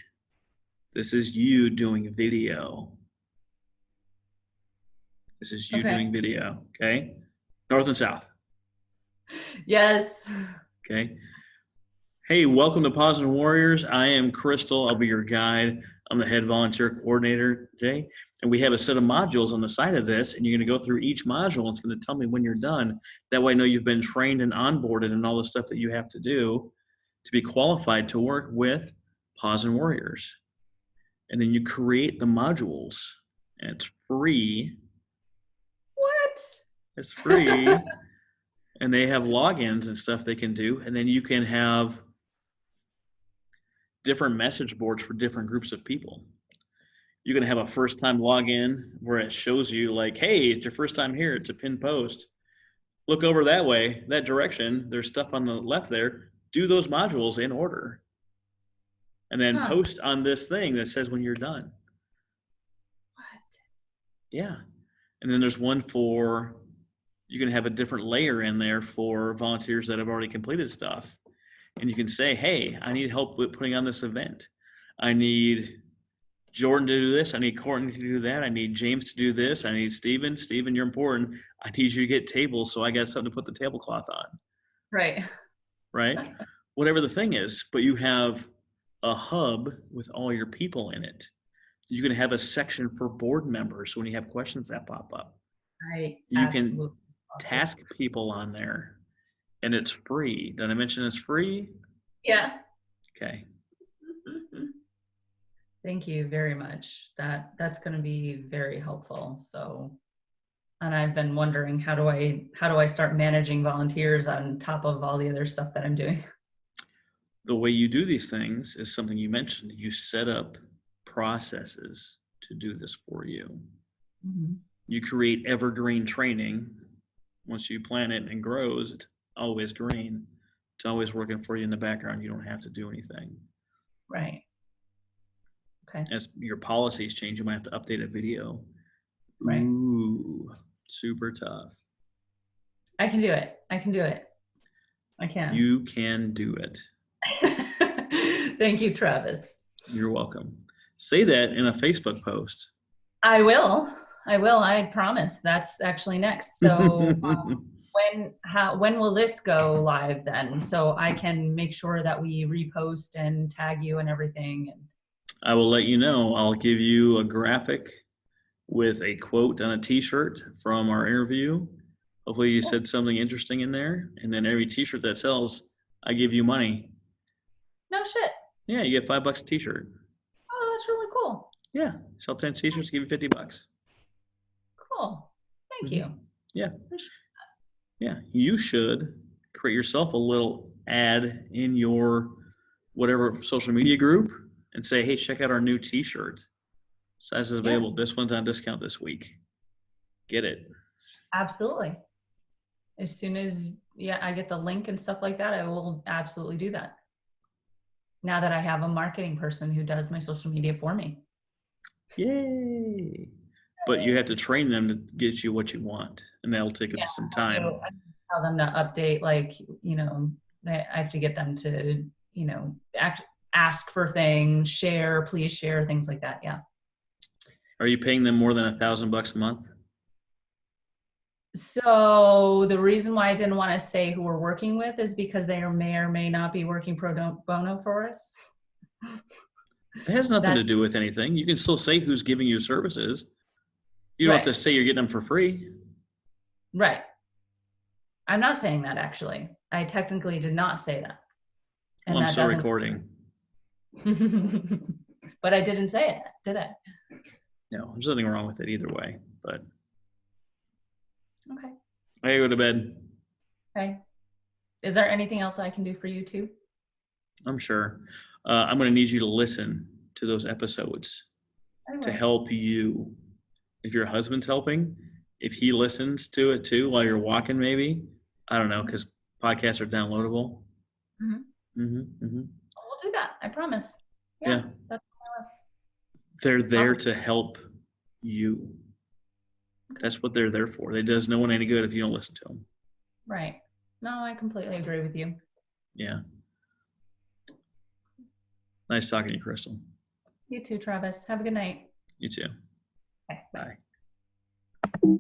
this is you doing video. This is you doing video, okay? North and south. Yes. Okay. Hey, welcome to PaWs and Warriors. I am Krystal. I'll be your guide. I'm the head volunteer coordinator today. And we have a set of modules on the side of this, and you're going to go through each module, and it's going to tell me when you're done. That way I know you've been trained and onboarded and all the stuff that you have to do to be qualified to work with PaWs and Warriors. And then you create the modules, and it's free. What? It's free. And they have logins and stuff they can do. And then you can have different message boards for different groups of people. You can have a first time login where it shows you like, hey, it's your first time here. It's a pinned post. Look over that way, that direction. There's stuff on the left there. Do those modules in order. And then post on this thing that says when you're done. What? Yeah. And then there's one for, you can have a different layer in there for volunteers that have already completed stuff. And you can say, hey, I need help with putting on this event. I need Jordan to do this. I need Courtney to do that. I need James to do this. I need Steven. Steven, you're important. I need you to get tables so I got something to put the tablecloth on. Right. Right? Whatever the thing is, but you have a hub with all your people in it. You can have a section for board members when you have questions that pop up. You can task people on there, and it's free. Did I mention it's free? Yeah. Okay. Thank you very much. That's going to be very helpful. So, and I've been wondering how do I start managing volunteers on top of all the other stuff that I'm doing? The way you do these things is something you mentioned. You set up processes to do this for you. Mm-hmm. You create evergreen training. Once you plant it and grows, it's always green. It's always working for you in the background. You don't have to do anything. Right. Okay. As your policies change, you might have to update a video. Right. Ooh, super tough. I can do it. I can do it. I can. You can do it. Thank you, Travis. You're welcome. Say that in a Facebook post. I will. I promise. That's actually next. So when will this go live then? So I can make sure that we repost and tag you and everything. I will let you know. I'll give you a graphic with a quote on a t-shirt from our interview. Hopefully you said something interesting in there. And then every t-shirt that sells, I give you money. No shit. Yeah, you get $5 a t-shirt. Oh, that's really cool. Yeah, sell 10 t-shirts, give you $50. Cool. Thank you. Yeah. Yeah, you should create yourself a little ad in your whatever social media group and say, hey, check out our new t-shirt. Size is available. This one's on discount this week. Get it. Absolutely. As soon as I get the link and stuff like that, I will absolutely do that. Now that I have a marketing person who does my social media for me. Yay. But you have to train them to get you what you want, and that'll take some time. I tell them to update, like, I have to get them to, ask for things, share, please share, things like that. Yeah. Are you paying them more than $1,000 a month? So the reason why I didn't want to say who we're working with is because they may or may not be working pro bono for us. It has nothing to do with anything. You can still say who's giving you services. You don't have to say you're getting them for free. Right. I'm not saying that, actually. I technically did not say that. And well, I'm still recording. But I didn't say it, did I? No, there's nothing wrong with it either way. But okay. I gotta go to bed. Okay. Is there anything else I can do for you too? I'm sure. I'm going to need you to listen to those episodes to help you. If your husband's helping, if he listens to it too while you're walking, maybe, I don't know, because podcasts are downloadable. We'll do that. I promise. Yeah. That's on my list. They're there to help you. Okay. That's what they're there for. It does no one any good if you don't listen to them. Right. No, I completely agree with you. Yeah. Nice talking to you, Krystal. You too, Travis. Have a good night. You too. Okay, bye. Bye.